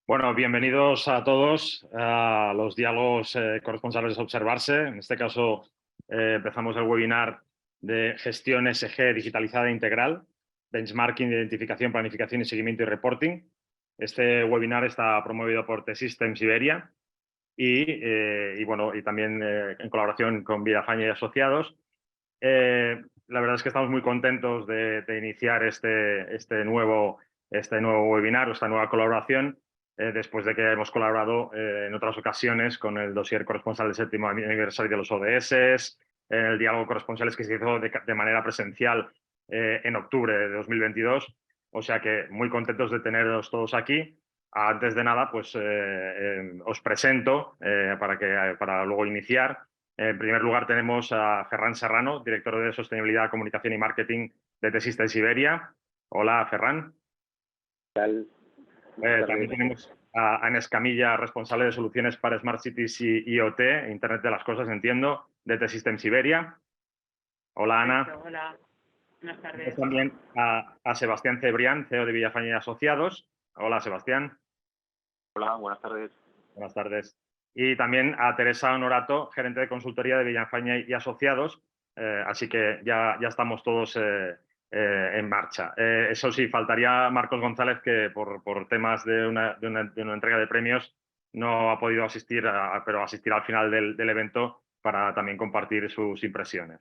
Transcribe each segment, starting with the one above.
Bueno, bienvenidos a todos a los diálogos corresponsables de Observarse. En este caso, empezamos el webinar de gestión SG digitalizada e integral, benchmarking, identificación, planificación y seguimiento y reporting. Este webinar está promovido por T-Systems Iberia y también en colaboración con Villafañe y Asociados. La verdad es que estamos muy contentos de iniciar este nuevo webinar o esta nueva colaboración después de que hemos colaborado en otras ocasiones con el dossier corresponsal del 7º aniversario de los ODS, en el diálogo corresponsales que se hizo de manera presencial en octubre de 2022. O sea que muy contentos de teneros todos aquí. Antes de nada, pues os presento para luego iniciar. En primer lugar tenemos a Ferran Serrano, director de Sostenibilidad, Comunicación y Marketing de T-Systems Iberia. Hola, Ferran. ¿Qué tal? Buenas También tardes. tenemos a Ana Escamilla, responsable de soluciones para Smart Cities y IoT, Internet de las Cosas, entiendo, de T-Systems Iberia. Hola, Ana. Perfecto, hola, buenas Tenemos tardes. también a Sebastián Cebrián, CEO de Villafañe y Asociados. Hola, Sebastián. Hola, buenas tardes. Buenas tardes. Y también a Teresa Honorato, gerente de consultoría de Villafañe y Asociados. Así que ya estamos todos en marcha. Eso sí, faltaría Marcos González, que por temas de una entrega de premios no ha podido asistir, pero asistirá al final del evento para también compartir sus impresiones.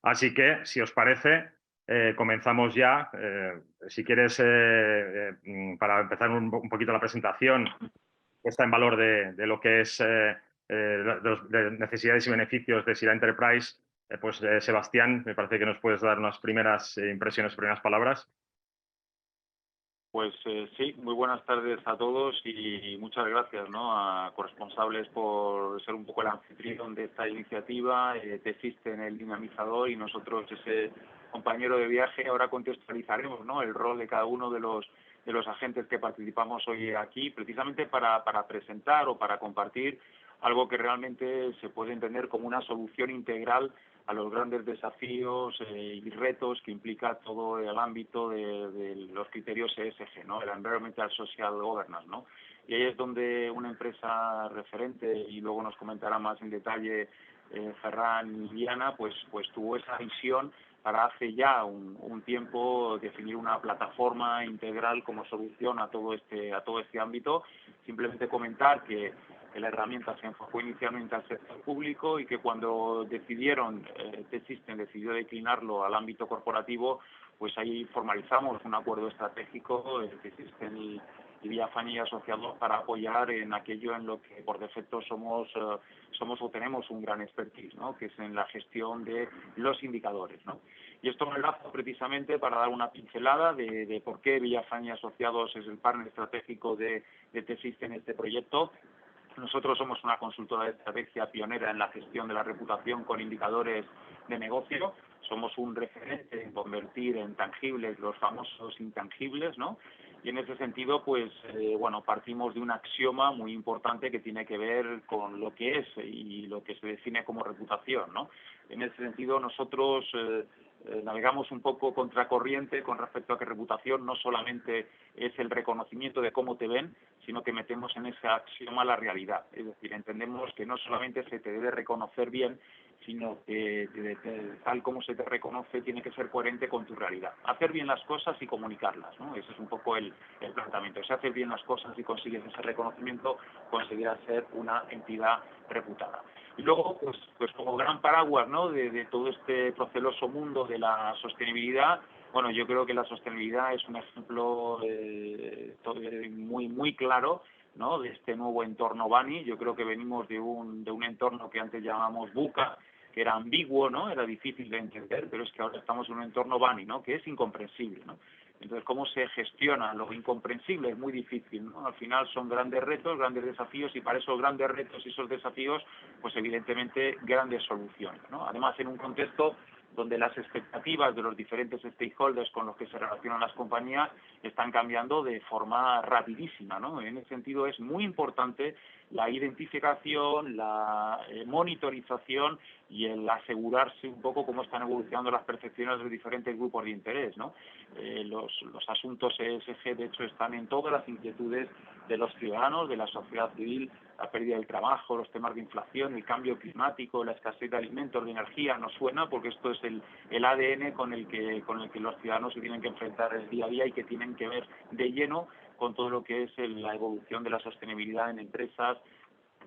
Así que, si os parece, comenzamos ya. Si quieres, para empezar un poquito la presentación, puesta en valor de lo que es de necesidades y beneficios de Sila Enterprise, Sebastián, me parece que nos puedes dar unas primeras impresiones, primeras palabras. Pues sí, muy buenas tardes a todos y muchas gracias, ¿no?, a corresponsables por ser un poco el anfitrión de esta iniciativa. T-Systems el dinamizador y nosotros ese compañero de viaje. Ahora contextualizaremos, ¿no?, el rol de cada uno de los agentes que participamos hoy aquí, precisamente para presentar o para compartir algo que realmente se puede entender como una solución integral a los grandes desafíos y retos que implica todo el ámbito de los criterios ESG, ¿no?, el Environmental Social Governance, ¿no? Y ahí es donde una empresa referente, y luego nos comentará más en detalle Ferran y Diana, pues tuvo esa visión para hace ya un tiempo definir una plataforma integral como solución a todo este ámbito. Simplemente comentar que la herramienta se enfocó inicialmente al sector público y que cuando decidieron, T-Systems decidió declinarlo al ámbito corporativo, pues ahí formalizamos un acuerdo estratégico, T-Systems y Villafañe y Asociados, para apoyar en aquello en lo que por defecto somos o tenemos un gran expertise, ¿no?, que es en la gestión de los indicadores, ¿no? Y esto me enlazo precisamente para dar una pincelada de por qué Villafañe y Asociados es el partner estratégico de T-Systems en este proyecto. Nosotros somos una consultora de estrategia pionera en la gestión de la reputación con indicadores de negocio. Somos un referente en convertir en tangibles los famosos intangibles, ¿no? Y en ese sentido, pues, partimos de un axioma muy importante que tiene que ver con lo que es y lo que se define como reputación, ¿no? En ese sentido, nosotros navegamos un poco contracorriente con respecto a que reputación no solamente es el reconocimiento de cómo te ven, sino que metemos en ese axioma la realidad. Es decir, entendemos que no solamente se te debe reconocer bien, sino que tal como se te reconoce tiene que ser coherente con tu realidad. Hacer bien las cosas y comunicarlas, ¿no? Ese es un poco el planteamiento. Si haces bien las cosas y consigues ese reconocimiento, conseguirás ser una entidad reputada. Y luego, pues como gran paraguas, ¿no?, de todo este proceloso mundo de la sostenibilidad, bueno, yo creo que la sostenibilidad es un ejemplo muy claro, ¿no?, de este nuevo entorno BANI. Yo creo que venimos de un entorno que antes llamábamos VUCA, que era ambiguo, ¿no?, era difícil de entender, pero es que ahora estamos en un entorno BANI, ¿no?, que es incomprensible, ¿no? Entonces, ¿cómo se gestiona lo incomprensible? Es muy difícil, ¿no? Al final son grandes retos, grandes desafíos, y para esos grandes retos y esos desafíos, pues evidentemente grandes soluciones, ¿no? Además, en un contexto donde las expectativas de los diferentes stakeholders con los que se relacionan las compañías están cambiando de forma rapidísima, ¿no? En ese sentido es muy importante la identificación, la monitorización y el asegurarse un poco cómo están evolucionando las percepciones de los diferentes grupos de interés, ¿no? Los asuntos ESG, de hecho, están en todas las inquietudes de los ciudadanos, de la sociedad civil, la pérdida del trabajo, los temas de inflación, el cambio climático, la escasez de alimentos, de energía, nos suena porque esto es el ADN con el que los ciudadanos se tienen que enfrentar el día a día y que tienen que ver de lleno con todo lo que es la evolución de la sostenibilidad en empresas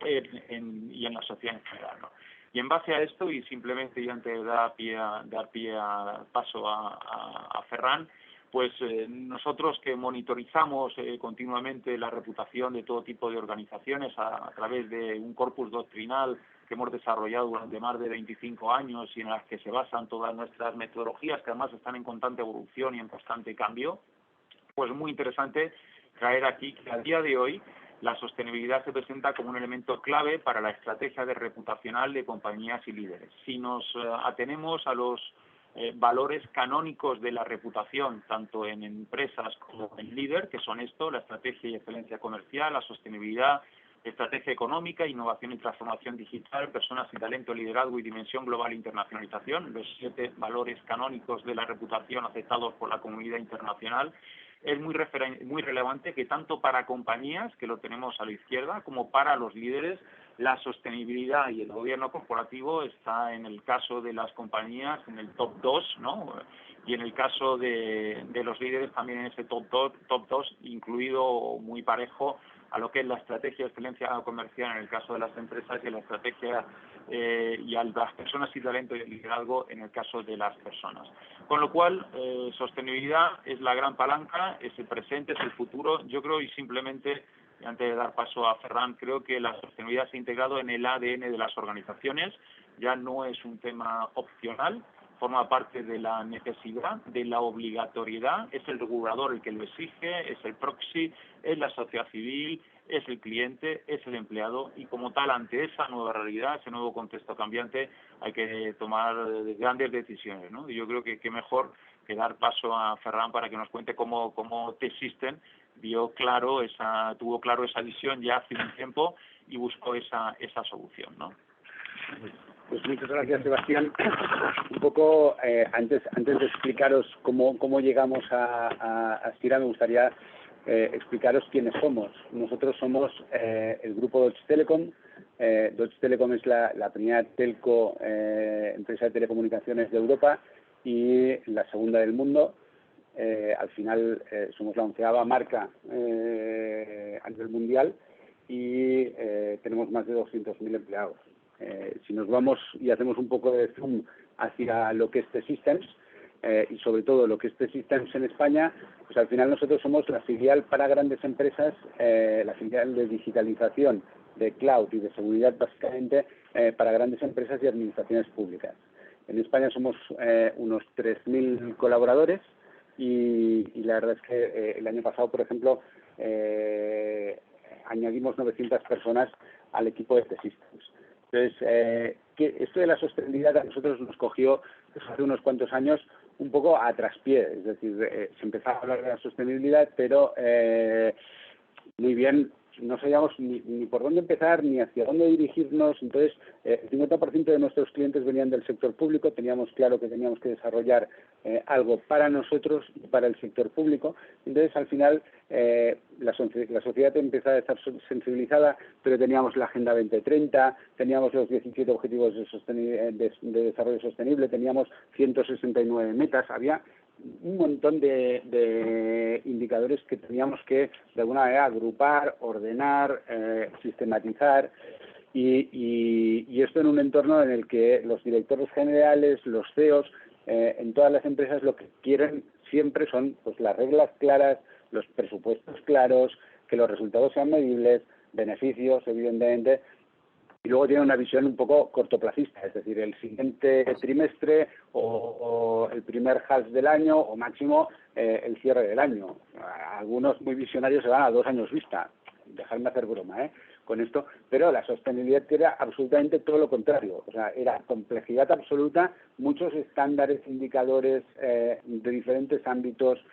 y en la sociedad en general, ¿no? Y en base a esto, y simplemente y antes de dar paso a Ferran, pues nosotros que monitorizamos continuamente la reputación de todo tipo de organizaciones a través de un corpus doctrinal que hemos desarrollado durante más de 25 años y en las que se basan todas nuestras metodologías, que además están en constante evolución y en constante cambio, pues muy interesante traer aquí que a día de hoy la sostenibilidad se presenta como un elemento clave para la estrategia reputacional de compañías y líderes. Si nos atenemos a los valores canónicos de la reputación, tanto en empresas como en líder, que son esto, la estrategia y excelencia comercial, la sostenibilidad, estrategia económica, innovación y transformación digital, personas y talento, liderazgo y dimensión global e internacionalización, los 7 valores canónicos de la reputación aceptados por la comunidad internacional. Es muy relevante que tanto para compañías, que lo tenemos a la izquierda, como para los líderes, la sostenibilidad y el gobierno corporativo está en el caso de las compañías en el top 2, ¿no? Y en el caso de los líderes también en ese top 2, incluido muy parejo a lo que es la estrategia de excelencia comercial en el caso de las empresas y la estrategia y a las personas y talento y el liderazgo en el caso de las personas. Con lo cual, sostenibilidad es la gran palanca, es el presente, es el futuro. Yo creo, y simplemente, antes de dar paso a Ferran, creo que la sostenibilidad se ha integrado en el ADN de las organizaciones, ya no es un tema opcional, forma parte de la necesidad, de la obligatoriedad, es el regulador el que lo exige, es el proxy, es la sociedad civil, es el cliente, es el empleado y como tal ante esa nueva realidad, ese nuevo contexto cambiante hay que tomar grandes decisiones, ¿no? Y yo creo que qué mejor que dar paso a Ferran para que nos cuente cómo T-Systems tuvo claro esa visión ya hace un tiempo y buscó esa solución, ¿no? Pues muchas gracias, Sebastián. Un poco, antes de explicaros cómo llegamos a Aspira, me gustaría explicaros quiénes somos. Nosotros somos el grupo Deutsche Telekom. Deutsche Telekom es la primera telco, empresa de telecomunicaciones de Europa y la segunda del mundo. Al final somos la 11ª marca a nivel mundial y tenemos más de 200.000 empleados. Si nos vamos y hacemos un poco de zoom hacia lo que es T-Systems y sobre todo lo que es T-Systems en España, pues al final nosotros somos la filial para grandes empresas, la filial de digitalización, de cloud y de seguridad básicamente para grandes empresas y administraciones públicas. En España somos unos 3.000 colaboradores y la verdad es que el año pasado, por ejemplo, añadimos 900 personas al equipo de T-Systems. Entonces, esto de la sostenibilidad a nosotros nos cogió hace unos cuantos años un poco a traspié, es decir, se empezaba a hablar de la sostenibilidad, pero muy bien, no sabíamos ni por dónde empezar, ni hacia dónde dirigirnos. Entonces, el 50% de nuestros clientes venían del sector público, teníamos claro que teníamos que desarrollar algo para nosotros y para el sector público. Entonces, al final, la sociedad empezó a estar sensibilizada, pero teníamos la Agenda 2030, teníamos los 17 Objetivos de Desarrollo Sostenible, teníamos 169 metas, había un montón de indicadores que teníamos que de alguna manera agrupar, ordenar, sistematizar y esto en un entorno en el que los directores generales, los CEOs, en todas las empresas lo que quieren siempre son pues las reglas claras, los presupuestos claros, que los resultados sean medibles, beneficios evidentemente. Y luego tiene una visión un poco cortoplacista, es decir, el siguiente trimestre o el primer half del año o máximo el cierre del año. Algunos muy visionarios se van a 2 años vista, dejadme hacer broma, con esto, pero la sostenibilidad era absolutamente todo lo contrario, o sea, era complejidad absoluta, muchos estándares, indicadores de diferentes ámbitos,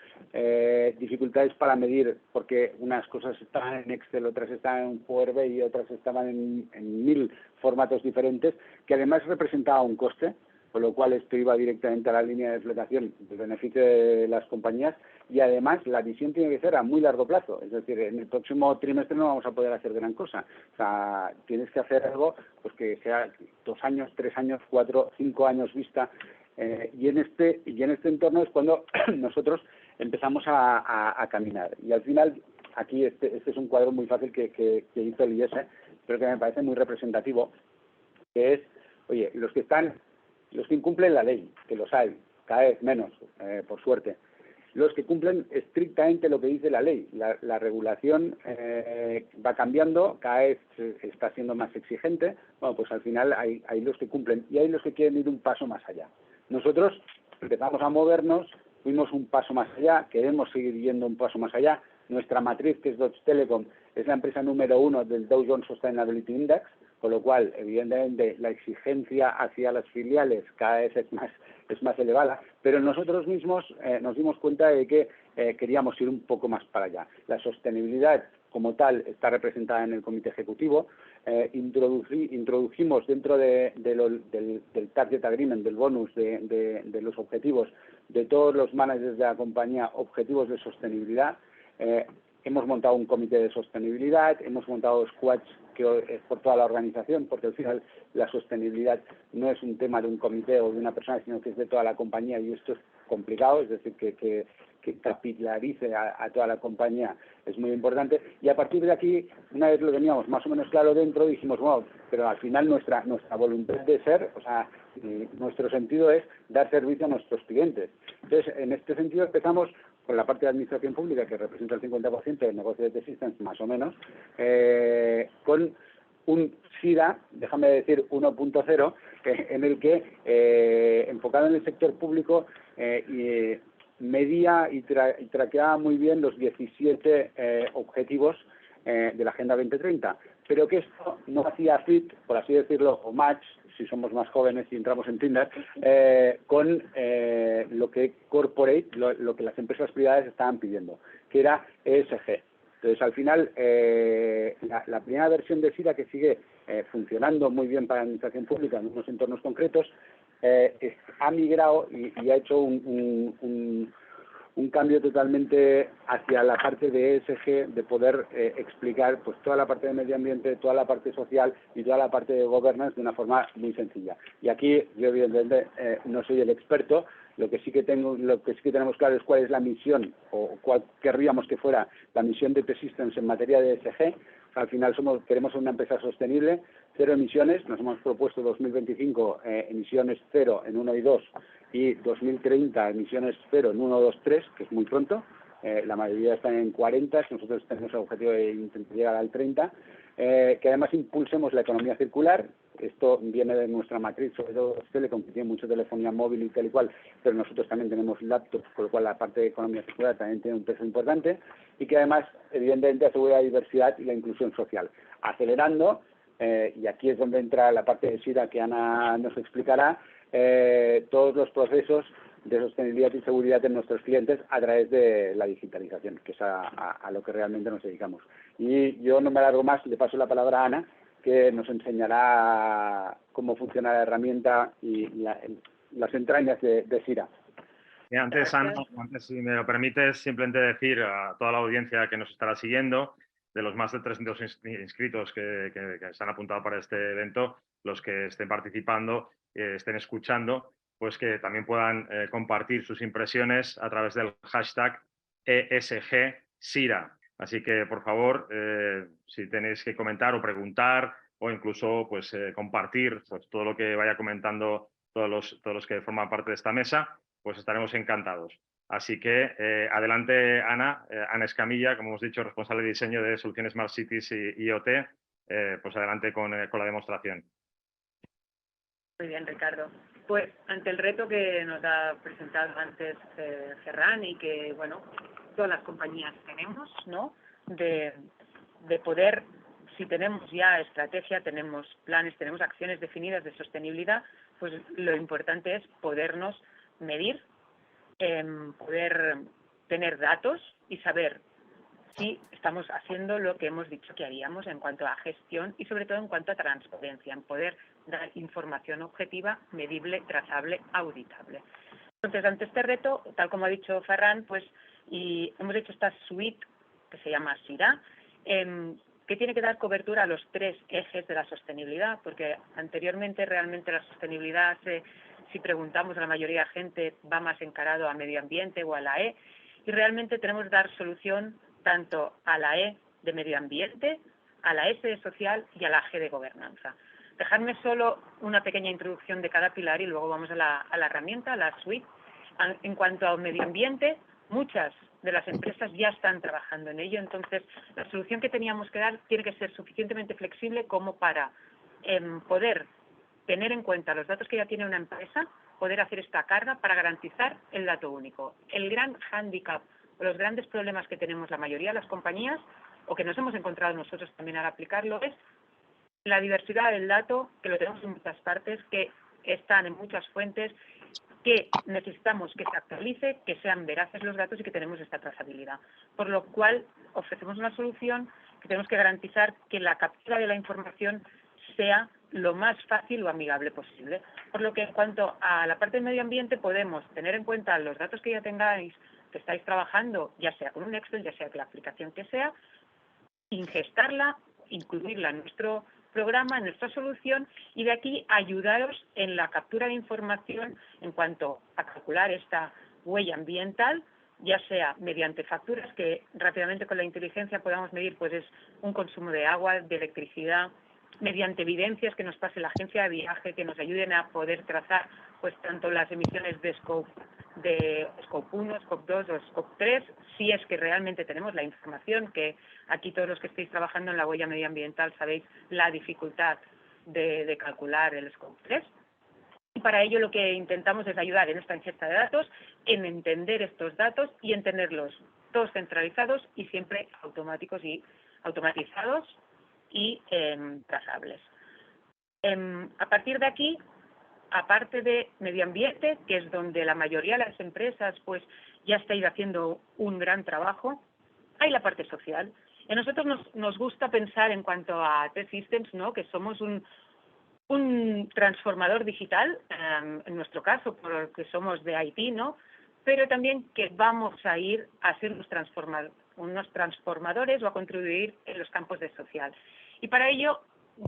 dificultades para medir, porque unas cosas estaban en Excel, otras estaban en Power BI y otras estaban en 1000 formatos diferentes, que además representaba un coste, con lo cual esto iba directamente a la línea de flotación del beneficio de las compañías, y además la visión tiene que ser a muy largo plazo, es decir, en el próximo trimestre no vamos a poder hacer gran cosa, o sea, tienes que hacer algo pues que sea 2 años, 3 años, 4, 5 años vista, y en este entorno es cuando nosotros empezamos a caminar, y al final aquí este es un cuadro muy fácil que hizo el IES, pero que me parece muy representativo, que es, oye, los que incumplen la ley, que los hay, cada vez menos, por suerte. Los que cumplen estrictamente lo que dice la ley. La regulación va cambiando, cada vez está siendo más exigente. Bueno, pues al final hay los que cumplen y hay los que quieren ir un paso más allá. Nosotros empezamos a movernos, fuimos un paso más allá, queremos seguir yendo un paso más allá. Nuestra matriz, que es Deutsche Telekom, es la empresa número 1 del Dow Jones Sustainability Index, con lo cual, evidentemente, la exigencia hacia las filiales cada vez es más elevada, pero nosotros mismos nos dimos cuenta de que queríamos ir un poco más para allá. La sostenibilidad como tal está representada en el comité ejecutivo. Introdujimos dentro del target agreement, del bonus, de los objetivos de todos los managers de la compañía, objetivos de sostenibilidad. Hemos montado un comité de sostenibilidad, hemos montado squads que es por toda la organización, porque al final la sostenibilidad no es un tema de un comité o de una persona, sino que es de toda la compañía, y esto es complicado, es decir, que capilarice a toda la compañía es muy importante. Y a partir de aquí, una vez lo teníamos más o menos claro dentro, dijimos, bueno, pero al final nuestra voluntad de ser, o sea, nuestro sentido es dar servicio a nuestros clientes. Entonces, en este sentido empezamos con la parte de administración pública, que representa el 50% del negocio de T-Systems, más o menos, con un SIRA, déjame decir 1.0, en el que, enfocado en el sector público, medía y traqueaba muy bien los 17 objetivos de la Agenda 2030, pero que esto no hacía fit, por así decirlo, o match, si somos más jóvenes y entramos en Tinder, con lo que corporate, lo que las empresas privadas estaban pidiendo, que era ESG. Entonces, al final, la primera versión de SIRA, que sigue funcionando muy bien para la administración pública en unos entornos concretos, ha migrado y ha hecho un cambio totalmente hacia la parte de ESG, de poder explicar pues toda la parte de medio ambiente, toda la parte social y toda la parte de governance de una forma muy sencilla. Y aquí yo evidentemente no soy el experto, lo que sí que tenemos claro es cuál es la misión o cuál querríamos que fuera la misión de T-Systems en materia de ESG. Al final queremos ser una empresa sostenible, 0 emisiones, nos hemos propuesto 2025 emisiones 0 en 1 y 2 y 2030 emisiones 0 en 1, 2, 3, que es muy pronto. La mayoría están en 40, nosotros tenemos el objetivo de intentar llegar al 30, que además impulsemos la economía circular. Esto viene de nuestra matriz, sobre todo Telecom, que tiene mucha telefonía móvil y tal y cual, pero nosotros también tenemos laptops, con lo cual la parte de economía circular también tiene un peso importante, y que además, evidentemente, asegura la diversidad y la inclusión social, acelerando, y aquí es donde entra la parte de SIRA que Ana nos explicará, todos los procesos de sostenibilidad y seguridad en nuestros clientes a través de la digitalización, que es a lo que realmente nos dedicamos. Y yo no me alargo más, le paso la palabra a Ana, que nos enseñará cómo funciona la herramienta y las entrañas de SIRA. Y antes, Ana, si me lo permites, simplemente decir a toda la audiencia que nos estará siguiendo, de los más de 300 inscritos que se han apuntado para este evento, los que estén participando, estén escuchando, pues que también puedan compartir sus impresiones a través del hashtag ESGSIRA. Así que, por favor, si tenéis que comentar o preguntar o incluso pues, compartir pues, todo lo que vaya comentando todos los que forman parte de esta mesa, pues estaremos encantados. Así que adelante, Ana. Ana Escamilla, como hemos dicho, responsable de diseño de soluciones Smart Cities y IoT. Pues adelante con la demostración. Muy bien, Ricardo. Pues ante el reto que nos ha presentado antes Ferran y que, bueno, todas las compañías tenemos, ¿no?, de poder si tenemos ya estrategia, tenemos planes, tenemos acciones definidas de sostenibilidad, pues lo importante es podernos medir, poder tener datos y saber si estamos haciendo lo que hemos dicho que haríamos en cuanto a gestión y sobre todo en cuanto a transparencia, en poder dar información objetiva, medible, trazable, auditable. Entonces, ante este reto, tal como ha dicho Ferran, pues y hemos hecho esta suite que se llama SIRA, que tiene que dar cobertura a los 3 ejes de la sostenibilidad, porque anteriormente realmente la sostenibilidad, si preguntamos a la mayoría de gente, va más encarado a medio ambiente o a la E, y realmente tenemos que dar solución tanto a la E de medio ambiente, a la S de social y a la G de gobernanza. Dejadme solo una pequeña introducción de cada pilar y luego vamos a la herramienta, a la suite. En cuanto al medio ambiente, muchas de las empresas ya están trabajando en ello, entonces la solución que teníamos que dar tiene que ser suficientemente flexible como para poder tener en cuenta los datos que ya tiene una empresa, poder hacer esta carga para garantizar el dato único. El gran hándicap o los grandes problemas que tenemos la mayoría de las compañías, o que nos hemos encontrado nosotros también al aplicarlo, es la diversidad del dato, que lo tenemos en muchas partes, que están en muchas fuentes, que necesitamos que se actualice, que sean veraces los datos y que tenemos esta trazabilidad. Por lo cual, ofrecemos una solución que tenemos que garantizar que la captura de la información sea lo más fácil o amigable posible. Por lo que en cuanto a la parte del medio ambiente podemos tener en cuenta los datos que ya tengáis, que estáis trabajando, ya sea con un Excel, ya sea con la aplicación que sea, ingestarla, incluirla en nuestro programa, en nuestra solución, y de aquí ayudaros en la captura de información en cuanto a calcular esta huella ambiental, ya sea mediante facturas que rápidamente con la inteligencia podamos medir, pues es un consumo de agua, de electricidad, mediante evidencias que nos pase la agencia de viaje, que nos ayuden a poder trazar pues tanto las emisiones de Scope 1, Scope 2 o Scope 3, si es que realmente tenemos la información, que aquí todos los que estéis trabajando en la huella medioambiental sabéis la dificultad de calcular el Scope 3. Y para ello lo que intentamos es ayudar en esta ingesta de datos, en entender estos datos y en tenerlos todos centralizados y siempre automatizados y trazables. A partir de aquí, aparte de medio ambiente, que es donde la mayoría de las empresas pues ya estáis haciendo un gran trabajo, hay la parte social. A nosotros nos gusta pensar en cuanto a T-Systems, ¿no?, que somos un transformador digital, en nuestro caso, porque somos de IT, ¿no?, pero también que vamos a ir a ser unos transformadores o a contribuir en los campos de social. Y para ello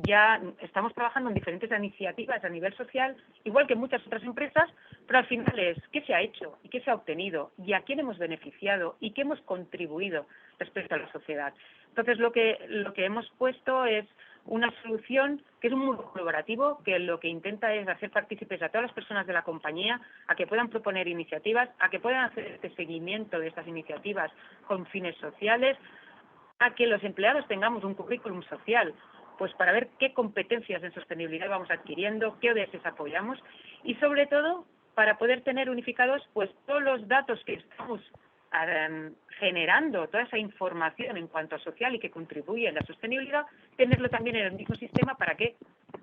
ya estamos trabajando en diferentes iniciativas a nivel social, igual que muchas otras empresas, pero al final es qué se ha hecho y qué se ha obtenido y a quién hemos beneficiado y qué hemos contribuido respecto a la sociedad. Entonces lo que hemos puesto es una solución que es un mundo colaborativo, que lo que intenta es hacer partícipes a todas las personas de la compañía, a que puedan proponer iniciativas, a que puedan hacer este seguimiento de estas iniciativas con fines sociales, a que los empleados tengamos un currículum social, pues para ver qué competencias en sostenibilidad vamos adquiriendo, qué ODS apoyamos y sobre todo para poder tener unificados pues todos los datos que estamos generando, toda esa información en cuanto a social y que contribuye a la sostenibilidad, tenerlo también en el mismo sistema. ¿Para qué?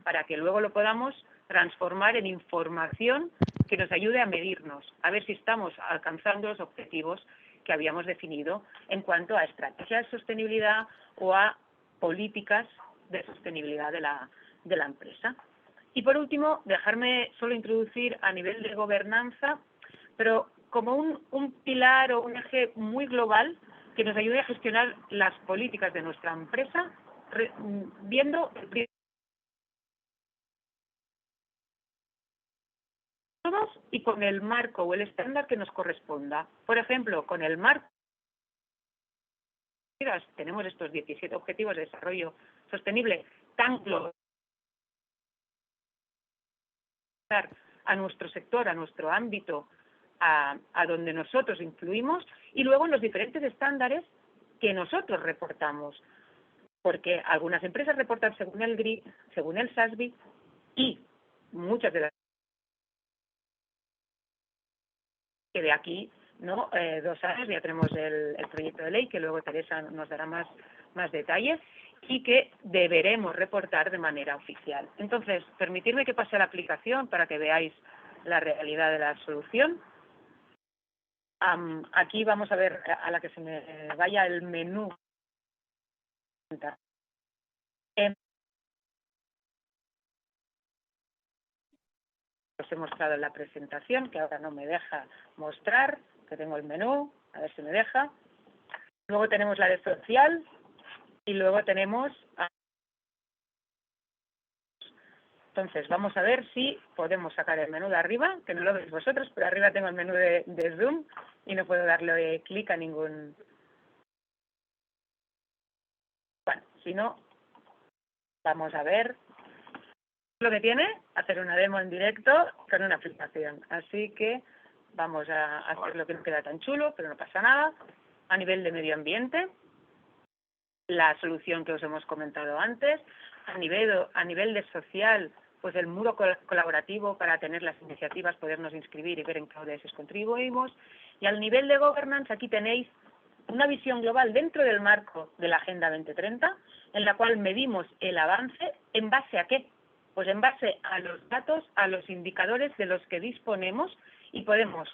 Para que luego lo podamos transformar en información que nos ayude a medirnos, a ver si estamos alcanzando los objetivos que habíamos definido en cuanto a estrategias de sostenibilidad o a políticas de sostenibilidad de la empresa. Y por último, dejarme solo introducir a nivel de gobernanza, pero como un pilar o un eje muy global que nos ayude a gestionar las políticas de nuestra empresa, viendo todos y con el marco o el estándar que nos corresponda. Por ejemplo, con el marco tenemos estos 17 objetivos de desarrollo sostenible tan global a nuestro sector, a nuestro ámbito, a donde nosotros influimos, y luego en los diferentes estándares que nosotros reportamos, porque algunas empresas reportan según el GRI, según el SASB, y muchas de las que de aquí ¿no? 2 años, ya tenemos el proyecto de ley, que luego Teresa nos dará más detalles, y que deberemos reportar de manera oficial. Entonces, permitirme que pase a la aplicación para que veáis la realidad de la solución. Aquí vamos a ver, a la que se me vaya el menú. Os he mostrado en la presentación, que ahora no me deja mostrar, que tengo el menú, a ver si me deja. Luego tenemos la de social y luego tenemos... Entonces, vamos a ver si podemos sacar el menú de arriba, que no lo veis vosotros, pero arriba tengo el menú de Zoom y no puedo darle clic a ningún... Bueno, si no, vamos a ver lo que tiene, hacer una demo en directo con una aplicación. Así que vamos a hacer lo que no queda tan chulo, pero no pasa nada. A nivel de medio ambiente, la solución que os hemos comentado antes. A nivel de social, pues el muro colaborativo para tener las iniciativas, podernos inscribir y ver en qué ODS contribuimos. Y al nivel de governance, aquí tenéis una visión global dentro del marco de la Agenda 2030, en la cual medimos el avance ¿en base a qué? Pues en base a los datos, a los indicadores de los que disponemos y podemos,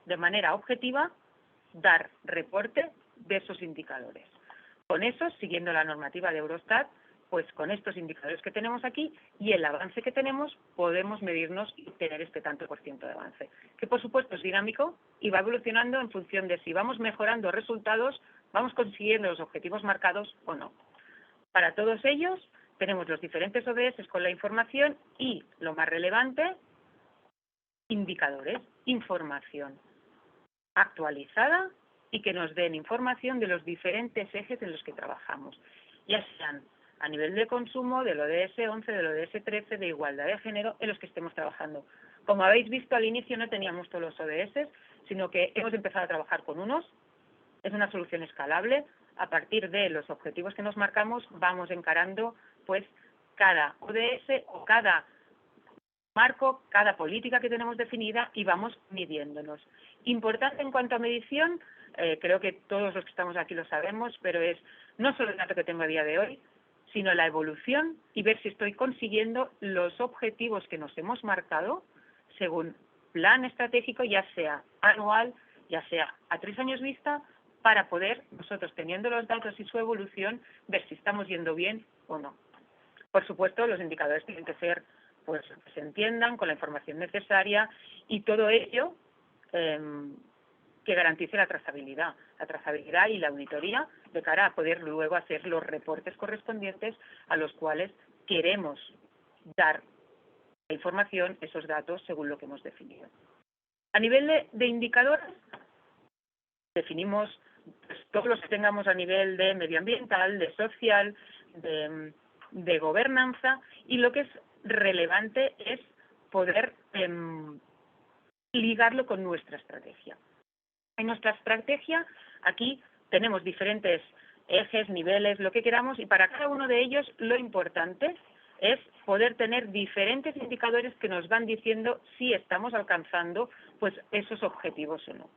de manera objetiva, dar reporte de esos indicadores. Con eso, siguiendo la normativa de Eurostat, pues con estos indicadores que tenemos aquí y el avance que tenemos, podemos medirnos y tener este tanto por ciento de avance. Que por supuesto es dinámico y va evolucionando en función de si vamos mejorando resultados, vamos consiguiendo los objetivos marcados o no. Para todos ellos, tenemos los diferentes ODS con la información y, lo más relevante, indicadores, información actualizada y que nos den información de los diferentes ejes en los que trabajamos, ya sean a nivel de consumo, del ODS 11, del ODS 13, de igualdad de género, en los que estemos trabajando. Como habéis visto, al inicio no teníamos todos los ODS, sino que hemos empezado a trabajar con unos. Es una solución escalable. A partir de los objetivos que nos marcamos, vamos encarando pues cada ODS o cada marco, cada política que tenemos definida y vamos midiéndonos. Importante en cuanto a medición, creo que todos los que estamos aquí lo sabemos, pero es no solo el dato que tengo a día de hoy, sino la evolución y ver si estoy consiguiendo los objetivos que nos hemos marcado según plan estratégico, ya sea anual, ya sea a 3 años vista, para poder nosotros, teniendo los datos y su evolución, ver si estamos yendo bien o no. Por supuesto, los indicadores tienen que ser, pues, que se entiendan con la información necesaria y todo ello que garantice la trazabilidad y la auditoría de cara a poder luego hacer los reportes correspondientes a los cuales queremos dar la información, esos datos, según lo que hemos definido. A nivel de indicadores, definimos pues, todos los que tengamos a nivel de medioambiental, de social, de gobernanza, y lo que es relevante es poder ligarlo con nuestra estrategia. En nuestra estrategia, aquí tenemos diferentes ejes, niveles, lo que queramos, y para cada uno de ellos lo importante es poder tener diferentes indicadores que nos van diciendo si estamos alcanzando pues esos objetivos o no.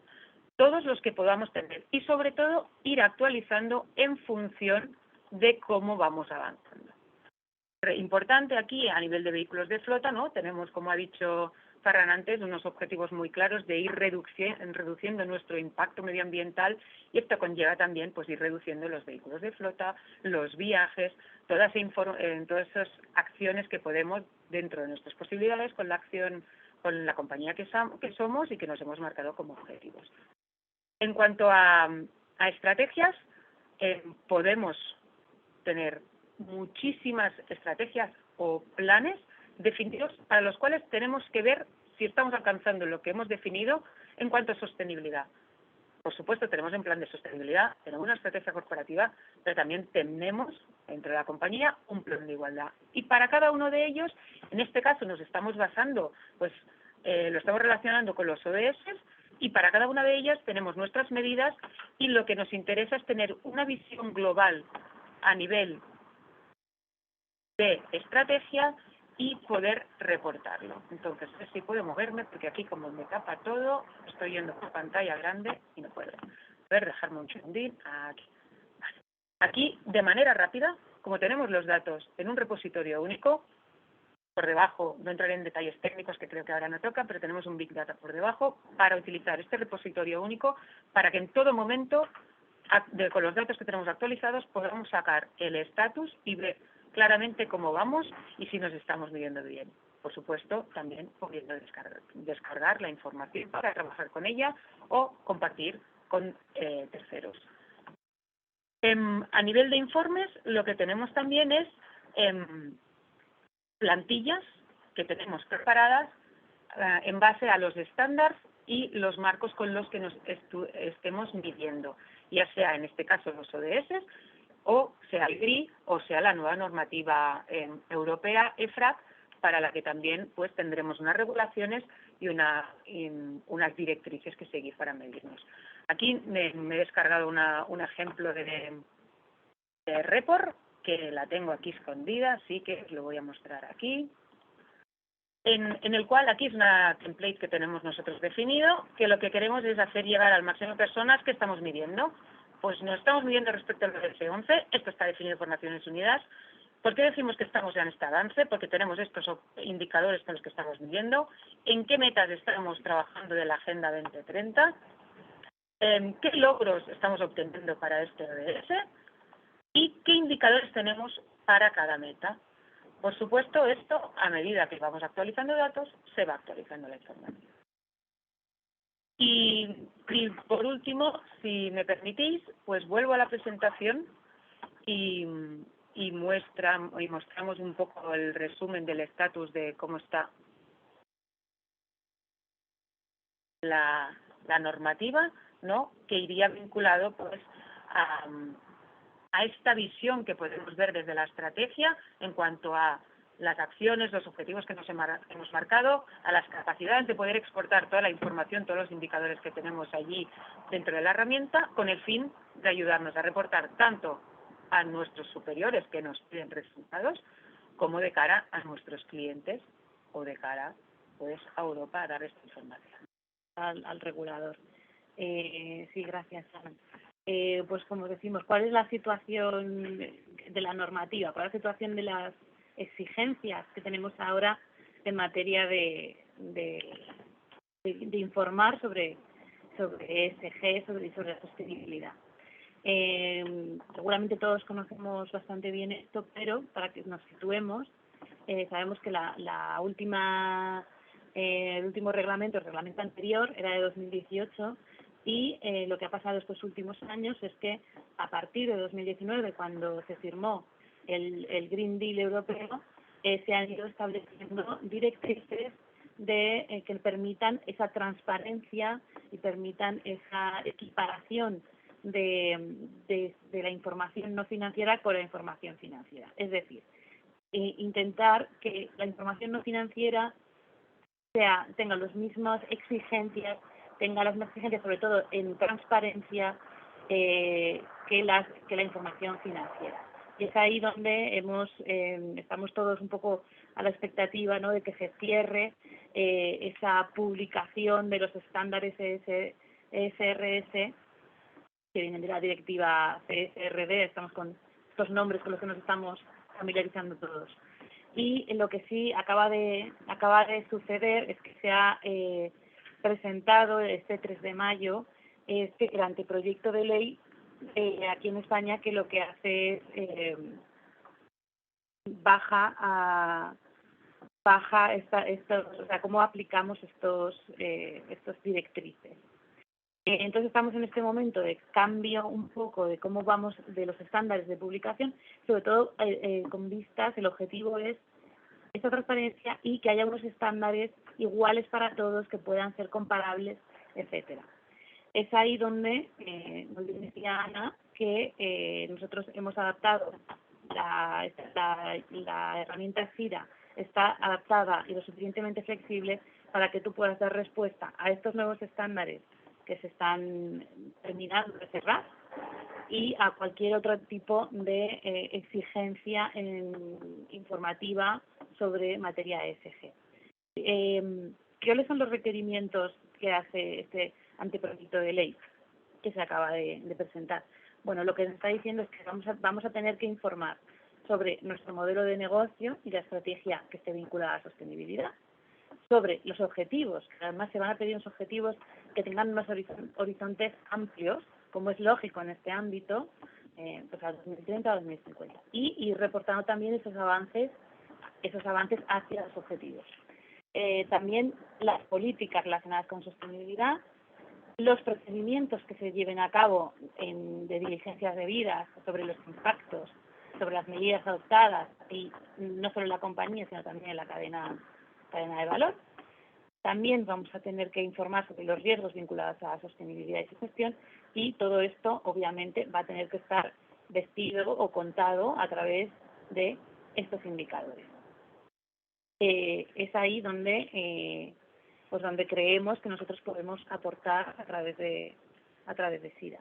Todos los que podamos tener y sobre todo ir actualizando en función de cómo vamos avanzando. Importante aquí a nivel de vehículos de flota, ¿no? Tenemos, como ha dicho Ferran antes, unos objetivos muy claros de ir reduciendo nuestro impacto medioambiental y esto conlleva también pues ir reduciendo los vehículos de flota, los viajes, todas esas acciones que podemos dentro de nuestras posibilidades con la acción, con la compañía que somos y que nos hemos marcado como objetivos. En cuanto a estrategias, podemos tener muchísimas estrategias o planes definidos para los cuales tenemos que ver si estamos alcanzando lo que hemos definido en cuanto a sostenibilidad. Por supuesto, tenemos un plan de sostenibilidad, tenemos una estrategia corporativa, pero también tenemos entre la compañía un plan de igualdad. Y para cada uno de ellos, en este caso nos estamos basando, pues lo estamos relacionando con los ODS y para cada una de ellas tenemos nuestras medidas y lo que nos interesa es tener una visión global a nivel de estrategia y poder reportarlo. Entonces, si puedo moverme, porque aquí como me tapa todo, estoy yendo por pantalla grande y no puedo. A ver, dejarme un segundín. Aquí. Aquí, de manera rápida, como tenemos los datos en un repositorio único, por debajo, no entraré en detalles técnicos que creo que ahora no toca, pero tenemos un Big Data por debajo para utilizar este repositorio único para que en todo momento, con los datos que tenemos actualizados, podamos sacar el estatus y ver claramente cómo vamos y si nos estamos midiendo bien. Por supuesto, también pudiendo descargar la información para trabajar con ella o compartir con terceros. A nivel de informes, lo que tenemos también es plantillas que tenemos preparadas en base a los estándares y los marcos con los que nos estemos midiendo, ya sea en este caso los ODS, o sea el GRI, o sea la nueva normativa europea EFRAG, para la que también pues tendremos unas regulaciones y unas directrices que seguir para medirnos. Aquí me he descargado un ejemplo de report, que la tengo aquí escondida, así que os lo voy a mostrar aquí. En el cual aquí es una template que tenemos nosotros definido, que lo que queremos es hacer llegar al máximo de personas que estamos midiendo. Pues nos estamos midiendo respecto al ODS 11, esto está definido por Naciones Unidas. ¿Por qué decimos que estamos ya en este avance? Porque tenemos estos indicadores con los que estamos midiendo. ¿En qué metas estamos trabajando de la Agenda 2030? ¿Qué logros estamos obteniendo para este ODS? ¿Y qué indicadores tenemos para cada meta? Por supuesto, esto, a medida que vamos actualizando datos, se va actualizando la información. Y por último, si me permitís, pues vuelvo a la presentación y mostramos un poco el resumen del estatus de cómo está la normativa, ¿no? Que iría vinculado pues a esta visión que podemos ver desde la estrategia en cuanto a las acciones, los objetivos que nos hemos marcado, a las capacidades de poder exportar toda la información, todos los indicadores que tenemos allí dentro de la herramienta, con el fin de ayudarnos a reportar tanto a nuestros superiores que nos piden resultados, como de cara a nuestros clientes o de cara pues a Europa a dar esta información al regulador. Sí, gracias, Ana. Pues como decimos, ¿cuál es la situación de la normativa? ¿Cuál es la situación de las exigencias que tenemos ahora en materia de informar sobre ESG, sobre la sostenibilidad? Seguramente todos conocemos bastante bien esto, pero para que nos situemos, sabemos que el último reglamento, el reglamento anterior, era de 2018, y lo que ha pasado estos últimos años es que a partir de 2019, cuando se firmó el Green Deal europeo, se han ido estableciendo directrices que permitan esa transparencia y permitan esa equiparación de la información no financiera con la información financiera. Es decir, intentar que la información no financiera tenga las mismas exigencias, sobre todo en transparencia, que la información financiera. Y es ahí donde estamos todos un poco a la expectativa, ¿no?, de que se cierre esa publicación de los estándares ESRS, que vienen de la directiva CSRD. Estamos con estos nombres con los que nos estamos familiarizando todos. Y lo que sí acaba de suceder es que se ha presentado este 3 de mayo el anteproyecto de ley aquí en España, que lo que hace es baja cómo aplicamos estos directrices. Entonces estamos en este momento de cambio un poco de cómo vamos de los estándares de publicación, sobre todo con vistas, el objetivo es esta transparencia y que haya unos estándares iguales para todos, que puedan ser comparables, etcétera. Es ahí donde nos decía Ana que nosotros hemos adaptado la herramienta FIRA, está adaptada y lo suficientemente flexible para que tú puedas dar respuesta a estos nuevos estándares que se están terminando de cerrar y a cualquier otro tipo de exigencia informativa sobre materia ESG. ¿Cuáles son los requerimientos que hace este anteproyecto de ley que se acaba de presentar? Bueno, lo que nos está diciendo es que vamos a tener que informar sobre nuestro modelo de negocio y la estrategia que esté vinculada a la sostenibilidad, sobre los objetivos, que además se van a pedir unos objetivos que tengan unos horizontes amplios, como es lógico en este ámbito, pues a 2030 a 2050, y ir reportando también esos avances hacia los objetivos. También las políticas relacionadas con sostenibilidad, los procedimientos que se lleven a cabo de diligencias debidas sobre los impactos, sobre las medidas adoptadas, y no solo en la compañía, sino también en la cadena de valor. También vamos a tener que informar sobre los riesgos vinculados a la sostenibilidad y su gestión, y todo esto obviamente va a tener que estar vestido o contado a través de estos indicadores. Es ahí donde creemos que nosotros podemos aportar a través de SIDA.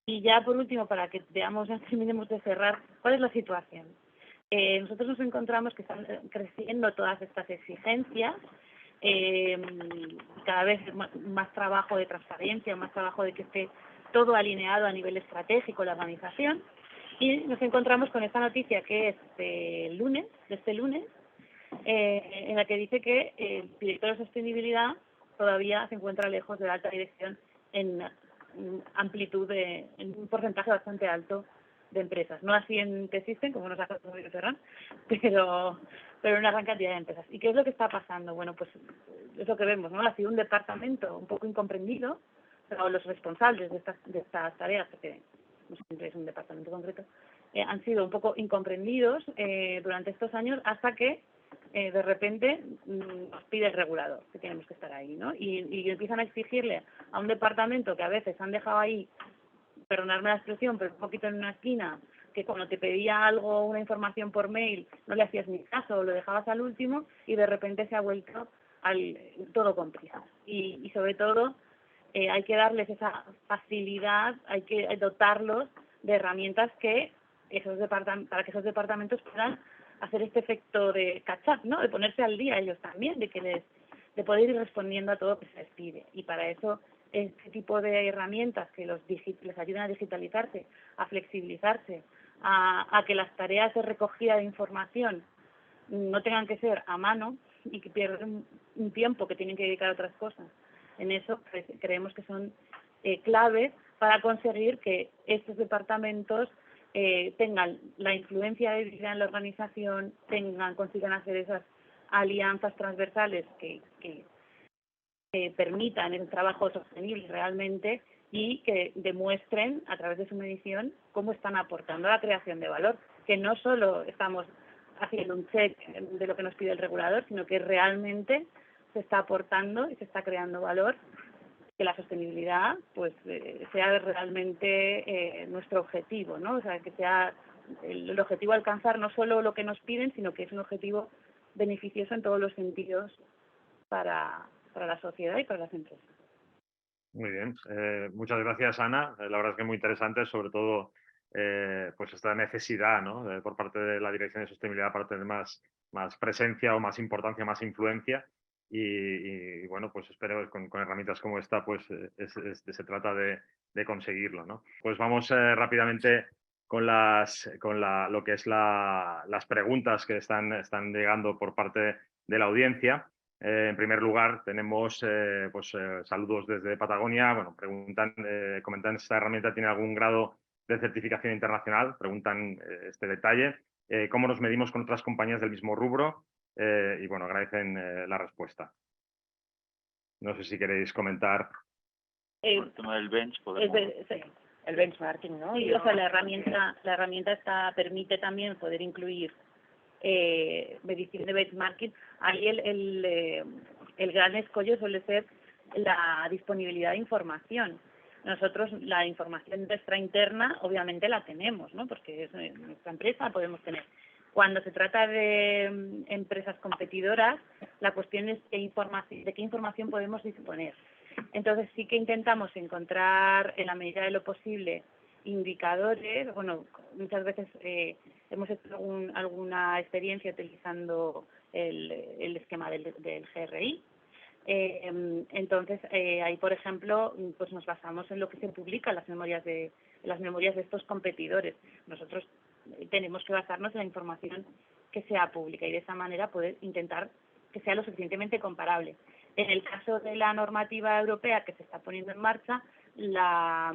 Y ya por último, para que veamos, ya terminemos de cerrar, ¿cuál es la situación? Nosotros nos encontramos que están creciendo todas estas exigencias, cada vez más trabajo de transparencia, más trabajo de que esté todo alineado a nivel estratégico la organización, y nos encontramos con esta noticia que es de este lunes, en la que dice que el director de sostenibilidad todavía se encuentra lejos de la alta dirección en amplitud en un porcentaje bastante alto de empresas. No así en que existen, como nos ha contado Ferran, pero en una gran cantidad de empresas. ¿Y qué es lo que está pasando? Bueno, pues es lo que vemos, ¿no? Ha sido un departamento un poco incomprendido, pero los responsables de estas tareas, porque no siempre es un departamento concreto, han sido un poco incomprendidos durante estos años, hasta que de repente nos pide el regulador que tenemos que estar ahí, ¿no? Y empiezan a exigirle a un departamento que a veces han dejado ahí, perdonadme la expresión, pero un poquito en una esquina, que cuando te pedía algo, una información por mail, no le hacías ni caso, lo dejabas al último, y de repente se ha vuelto todo con prisa. Y sobre todo hay que darles esa facilidad, hay que dotarlos de herramientas para que esos departamentos puedan hacer este efecto de catch-up, ¿no? De ponerse al día ellos también, de poder ir respondiendo a todo lo que se les pide. Y para eso, este tipo de herramientas que les ayudan a digitalizarse, a flexibilizarse, a que las tareas de recogida de información no tengan que ser a mano y que pierdan un tiempo que tienen que dedicar a otras cosas. En eso creemos que son claves para conseguir que estos departamentos tengan la influencia de vida en la organización, consigan hacer esas alianzas transversales que permitan el trabajo sostenible realmente, y que demuestren a través de su medición cómo están aportando a la creación de valor, que no solo estamos haciendo un check de lo que nos pide el regulador, sino que realmente se está aportando y se está creando valor, que la sostenibilidad pues sea realmente nuestro objetivo, ¿no? O sea, que sea el objetivo a alcanzar no solo lo que nos piden, sino que es un objetivo beneficioso en todos los sentidos para la sociedad y para las empresas. Muy bien, muchas gracias, Ana. La verdad es que es muy interesante, sobre todo pues esta necesidad, ¿no? Por parte de la Dirección de Sostenibilidad para tener más presencia o más importancia, más influencia. Y bueno, pues espero con herramientas como esta, pues se trata de conseguirlo, ¿no? Pues vamos rápidamente con lo que es las preguntas que están llegando por parte de la audiencia. En primer lugar, tenemos saludos desde Patagonia. Bueno, comentan si esta herramienta tiene algún grado de certificación internacional. Preguntan este detalle. ¿Cómo nos medimos con otras compañías del mismo rubro? Y bueno, agradecen la respuesta. No sé si queréis comentar. El tema del bench, podemos... El benchmarking, ¿no? Sí, o sea, la herramienta permite también poder incluir medición de benchmarking. Ahí el gran escollo suele ser la disponibilidad de información. Nosotros la información nuestra interna obviamente la tenemos, ¿no? Porque es nuestra empresa, podemos tener. Cuando se trata de empresas competidoras, la cuestión es de qué información podemos disponer. Entonces sí que intentamos encontrar, en la medida de lo posible, indicadores. Bueno, muchas veces hemos hecho alguna experiencia utilizando el esquema del GRI. Entonces, ahí, por ejemplo, pues nos basamos en lo que se publica en las memorias de estos competidores. Nosotros tenemos que basarnos en la información que sea pública y de esa manera poder intentar que sea lo suficientemente comparable. En el caso de la normativa europea que se está poniendo en marcha, la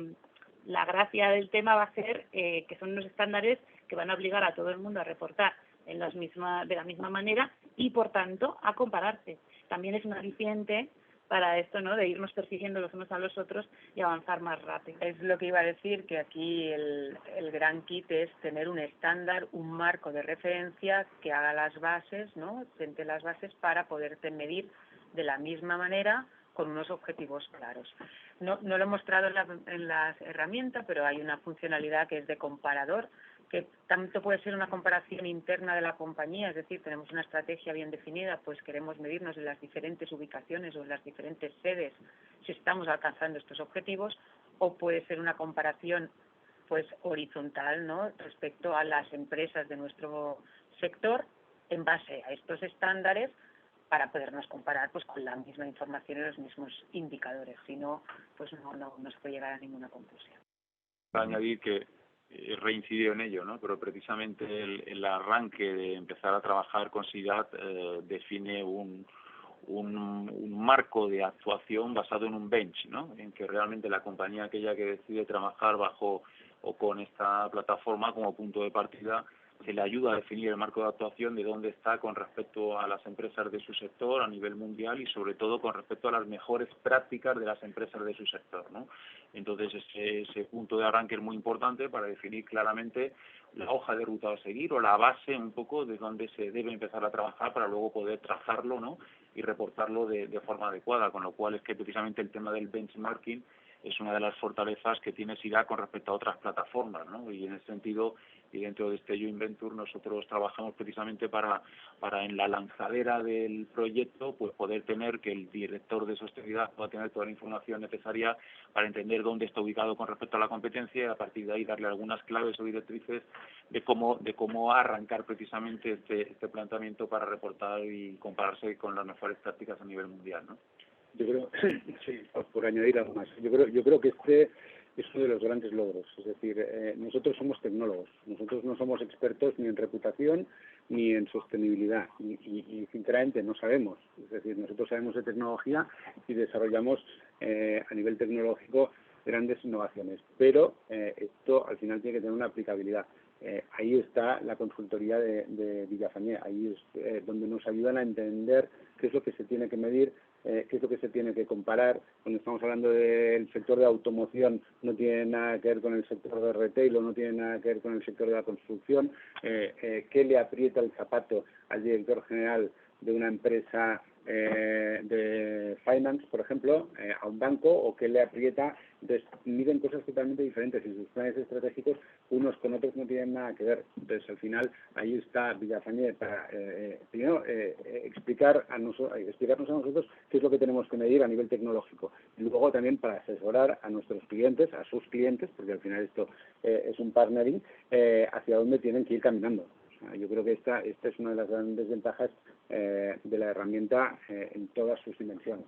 gracia del tema va a ser que son unos estándares que van a obligar a todo el mundo a reportar de la misma manera y, por tanto, a compararse. También es un aliciente para esto, ¿no?, de irnos persiguiendo los unos a los otros y avanzar más rápido. Es lo que iba a decir, que aquí el gran kit es tener un estándar, un marco de referencia que haga las bases, ¿no?, siente las bases para poderte medir de la misma manera con unos objetivos claros. No lo he mostrado en las herramientas, pero hay una funcionalidad que es de comparador, que tanto puede ser una comparación interna de la compañía, es decir, tenemos una estrategia bien definida, pues queremos medirnos en las diferentes ubicaciones o en las diferentes sedes si estamos alcanzando estos objetivos, o puede ser una comparación pues horizontal, ¿no?, respecto a las empresas de nuestro sector en base a estos estándares para podernos comparar pues con la misma información y los mismos indicadores. Si no, pues no se puede llegar a ninguna conclusión. Para añadir que reincidió en ello, ¿no? Pero precisamente el arranque de empezar a trabajar con SIDAT define un marco de actuación basado en un bench, ¿no?, en que realmente la compañía aquella que decide trabajar bajo o con esta plataforma como punto de partida se le ayuda a definir el marco de actuación de dónde está con respecto a las empresas de su sector a nivel mundial y sobre todo con respecto a las mejores prácticas de las empresas de su sector, ¿no? Entonces ese punto de arranque es muy importante para definir claramente la hoja de ruta a seguir o la base un poco de dónde se debe empezar a trabajar para luego poder trazarlo, ¿no?, y reportarlo de forma adecuada, con lo cual es que precisamente el tema del benchmarking es una de las fortalezas que tiene SIDAT con respecto a otras plataformas, ¿no? Y en ese sentido, y dentro de este Joint Venture, nosotros trabajamos precisamente para en la lanzadera del proyecto pues poder tener que el director de sostenibilidad pueda tener toda la información necesaria para entender dónde está ubicado con respecto a la competencia y a partir de ahí darle algunas claves o directrices de cómo arrancar precisamente este planteamiento para reportar y compararse con las mejores prácticas a nivel mundial, ¿no? Yo creo, sí, por añadir algo más, yo creo que este es uno de los grandes logros. Es decir, nosotros somos tecnólogos, nosotros no somos expertos ni en reputación ni en sostenibilidad y sinceramente no sabemos. Es decir, nosotros sabemos de tecnología y desarrollamos a nivel tecnológico grandes innovaciones, pero esto al final tiene que tener una aplicabilidad. Ahí está la consultoría de Villafañé, ahí es donde nos ayudan a entender qué es lo que se tiene que medir, qué es lo que se tiene que comparar. Cuando estamos hablando del sector de automoción, no tiene nada que ver con el sector de retail o no tiene nada que ver con el sector de la construcción. ¿Qué le aprieta el zapato al director general de una empresa de finance, por ejemplo, a un banco, o qué le aprieta? Entonces, miden cosas totalmente diferentes y sus planes estratégicos unos con otros no tienen nada que ver. Entonces, al final, ahí está Villafañé para, primero, explicarnos a nosotros qué es lo que tenemos que medir a nivel tecnológico y luego también para asesorar a nuestros clientes, a sus clientes, porque al final esto es un partnering, hacia dónde tienen que ir caminando. Yo creo que esta es una de las grandes ventajas de la herramienta en todas sus dimensiones.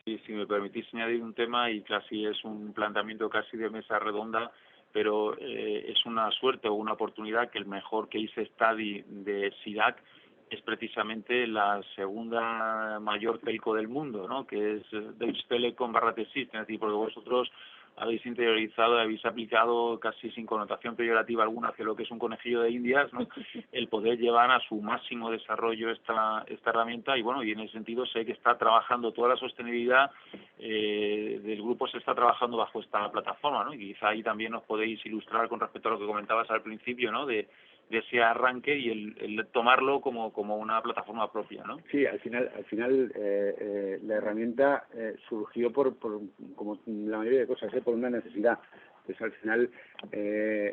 Y si me permitís añadir un tema, y casi es un planteamiento casi de mesa redonda, pero es una suerte o una oportunidad que el mejor case study de SIDAC es precisamente la segunda mayor telco del mundo, ¿no?, que es Deutsche Telekom / T-Systems, es decir, porque vosotros habéis interiorizado, habéis aplicado casi sin connotación peyorativa alguna hacia lo que es un conejillo de Indias, ¿no?, el poder llevar a su máximo desarrollo esta herramienta. Y bueno, y en ese sentido sé que está trabajando toda la sostenibilidad del grupo, se está trabajando bajo esta plataforma, ¿no? Y quizá ahí también nos podéis ilustrar con respecto a lo que comentabas al principio, ¿no?, de ese arranque y el tomarlo como una plataforma propia, ¿no? Sí, al final la herramienta surgió por como la mayoría de cosas, por una necesidad. Entonces, al final,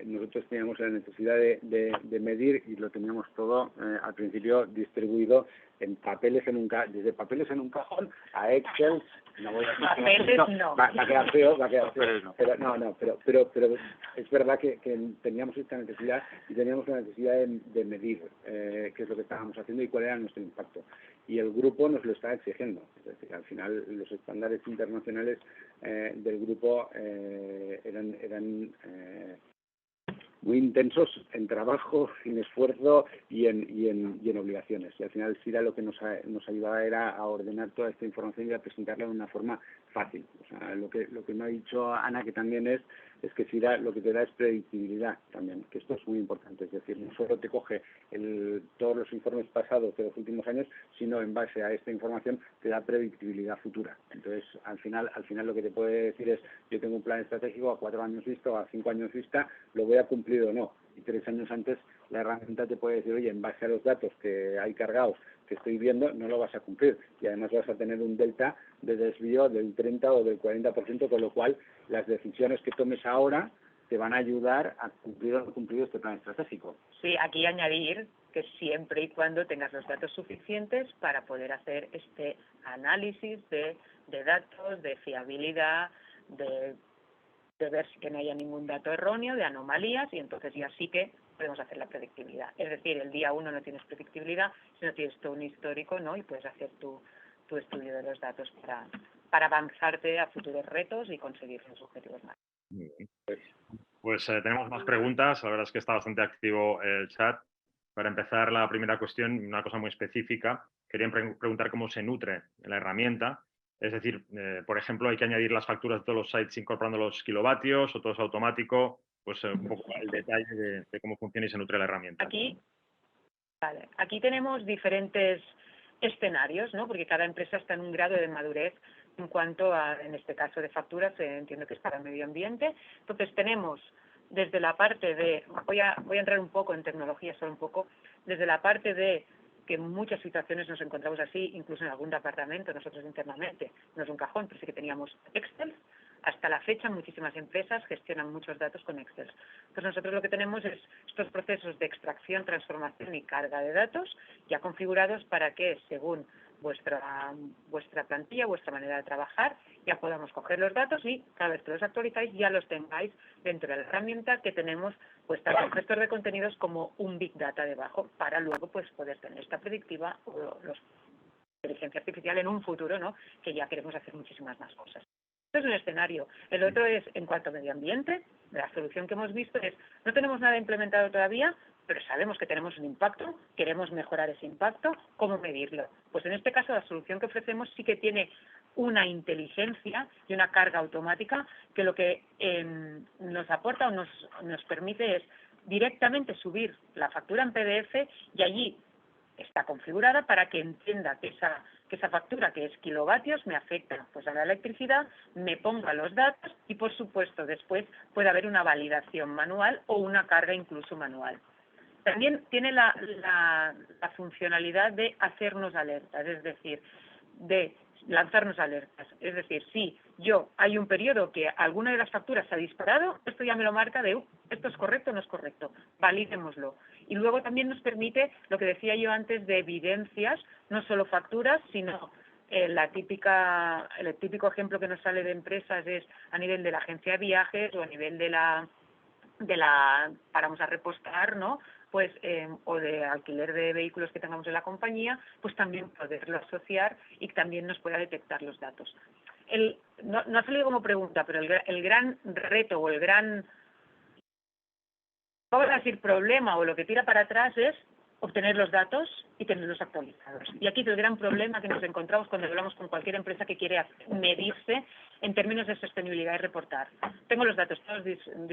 nosotros teníamos la necesidad de medir y lo teníamos todo al principio distribuido en papeles desde papeles en un cajón a Excel. No voy a papeles no. Va a quedar feo, Papeles no. Pero es verdad que teníamos esta necesidad y teníamos la necesidad de medir qué es lo que estábamos haciendo y cuál era nuestro impacto. Y el grupo nos lo está exigiendo. Es decir, al final los estándares internacionales del grupo eran muy intensos en trabajo, en esfuerzo y en obligaciones. Y al final SIRA lo que nos ayudaba era a ordenar toda esta información y a presentarla de una forma fácil. O sea, lo que me ha dicho Ana, que también es que SIRA lo que te da es predictibilidad también, que esto es muy importante. Es decir, no solo te coge todos los informes pasados de los últimos años, sino en base a esta información te da predictibilidad futura. Entonces, al final lo que te puede decir es, yo tengo un plan estratégico a 4 años vista o a 5 años vista, lo voy a cumplir o no. Y 3 años antes la herramienta te puede decir, oye, en base a los datos que hay cargados, que estoy viendo, no lo vas a cumplir. Y además vas a tener un delta de desvío del 30 o del 40%, con lo cual las decisiones que tomes ahora te van a ayudar a cumplir o no cumplir este plan estratégico. Sí, aquí añadir que siempre y cuando tengas los datos suficientes para poder hacer este análisis de datos, de fiabilidad, de ver que no haya ningún dato erróneo, de anomalías, y entonces ya sí que podemos hacer la predictibilidad. Es decir, el día 1 no tienes predictibilidad, sino tienes todo un histórico, ¿no? Y puedes hacer tu estudio de los datos para avanzarte a futuros retos y conseguir los objetivos más. Pues tenemos más preguntas. La verdad es que está bastante activo el chat. Para empezar, la primera cuestión, una cosa muy específica. Querían preguntar cómo se nutre la herramienta. Es decir, por ejemplo, hay que añadir las facturas de todos los sites incorporando los kilovatios o todo es automático. Pues un poco el detalle de cómo funciona y se nutre la herramienta. Aquí tenemos diferentes escenarios, ¿no? Porque cada empresa está en un grado de madurez en cuanto a, en este caso de facturas, entiendo que es para el medio ambiente. Entonces tenemos desde la parte de, voy a entrar un poco en tecnología, solo un poco, desde la parte de que en muchas situaciones nos encontramos así, incluso en algún departamento, nosotros internamente, no es un cajón, pero sí que teníamos Excel. Hasta la fecha muchísimas empresas gestionan muchos datos con Excel. Pues nosotros lo que tenemos es estos procesos de extracción, transformación y carga de datos ya configurados para que, según vuestra plantilla, vuestra manera de trabajar, ya podamos coger los datos y cada vez que los actualizáis ya los tengáis dentro de la herramienta que tenemos pues tanto el gestor de contenidos como un Big Data debajo para luego pues poder tener esta predictiva o inteligencia artificial en un futuro, ¿no? Que ya queremos hacer muchísimas más cosas. Esto es un escenario. El otro es, en cuanto a medio ambiente, la solución que hemos visto es, no tenemos nada implementado todavía, pero sabemos que tenemos un impacto, queremos mejorar ese impacto, ¿cómo medirlo? Pues en este caso la solución que ofrecemos sí que tiene una inteligencia y una carga automática que lo que nos aporta o nos permite es directamente subir la factura en PDF y allí está configurada para que entienda que esa factura, que es kilovatios, me afecta pues a la electricidad, me ponga los datos y, por supuesto, después puede haber una validación manual o una carga incluso manual. También tiene la funcionalidad de hacernos alertas, es decir, de lanzarnos alertas. Es decir, si hay un periodo que alguna de las facturas se ha disparado, esto ya me lo marca de esto es correcto o no es correcto, validémoslo. Y luego también nos permite, lo que decía yo antes, de evidencias, no solo facturas, sino el típico ejemplo que nos sale de empresas es a nivel de la agencia de viajes o a nivel de la paramos a repostar, ¿no? Pues o de alquiler de vehículos que tengamos en la compañía, pues también poderlo asociar y también nos pueda detectar los datos. No ha salido como pregunta, pero el gran reto o el gran, vamos a decir, problema o lo que tira para atrás es obtener los datos y tenerlos actualizados. Y aquí es el gran problema que nos encontramos cuando hablamos con cualquier empresa que quiere medirse en términos de sostenibilidad y reportar. Tengo los datos todos en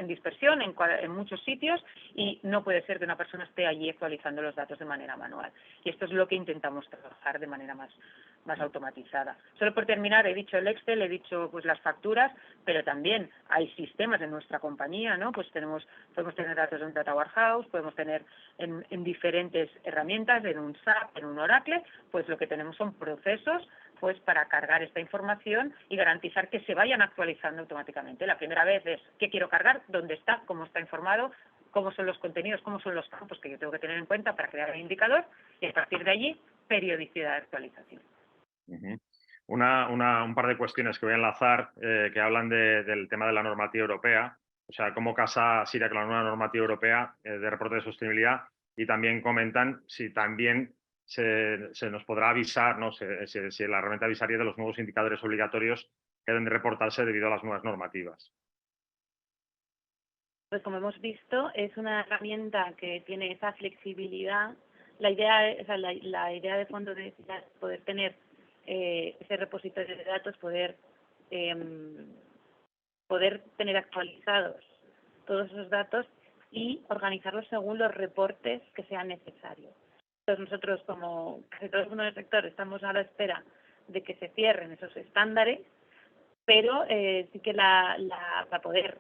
dispersión en muchos sitios y no puede ser que una persona esté allí actualizando los datos de manera manual. Y esto es lo que intentamos trabajar de manera más automatizada. Solo por terminar, he dicho el Excel, he dicho pues las facturas, pero también hay sistemas en nuestra compañía, ¿no? Pues podemos tener datos en un Data Warehouse, podemos tener en diferentes herramientas, en un SAP, en un Oracle, pues lo que tenemos son procesos pues para cargar esta información y garantizar que se vayan actualizando automáticamente. La primera vez es qué quiero cargar, dónde está, cómo está informado, cómo son los contenidos, cómo son los campos que yo tengo que tener en cuenta para crear el indicador y a partir de allí periodicidad de actualización. Uh-huh. Un par de cuestiones que voy a enlazar que hablan del tema de la normativa europea, o sea, cómo casa Siria con la nueva normativa europea de reporte de sostenibilidad, y también comentan si también se nos podrá avisar, ¿no? si la herramienta avisaría de los nuevos indicadores obligatorios que deben de reportarse debido a las nuevas normativas. Pues como hemos visto, es una herramienta que tiene esa flexibilidad. La idea, o sea, la idea de fondo de poder tener ese repositorio de datos, poder tener actualizados todos esos datos y organizarlos según los reportes que sean necesarios. Entonces nosotros, como casi todo el mundo del sector, estamos a la espera de que se cierren esos estándares, pero sí que para poder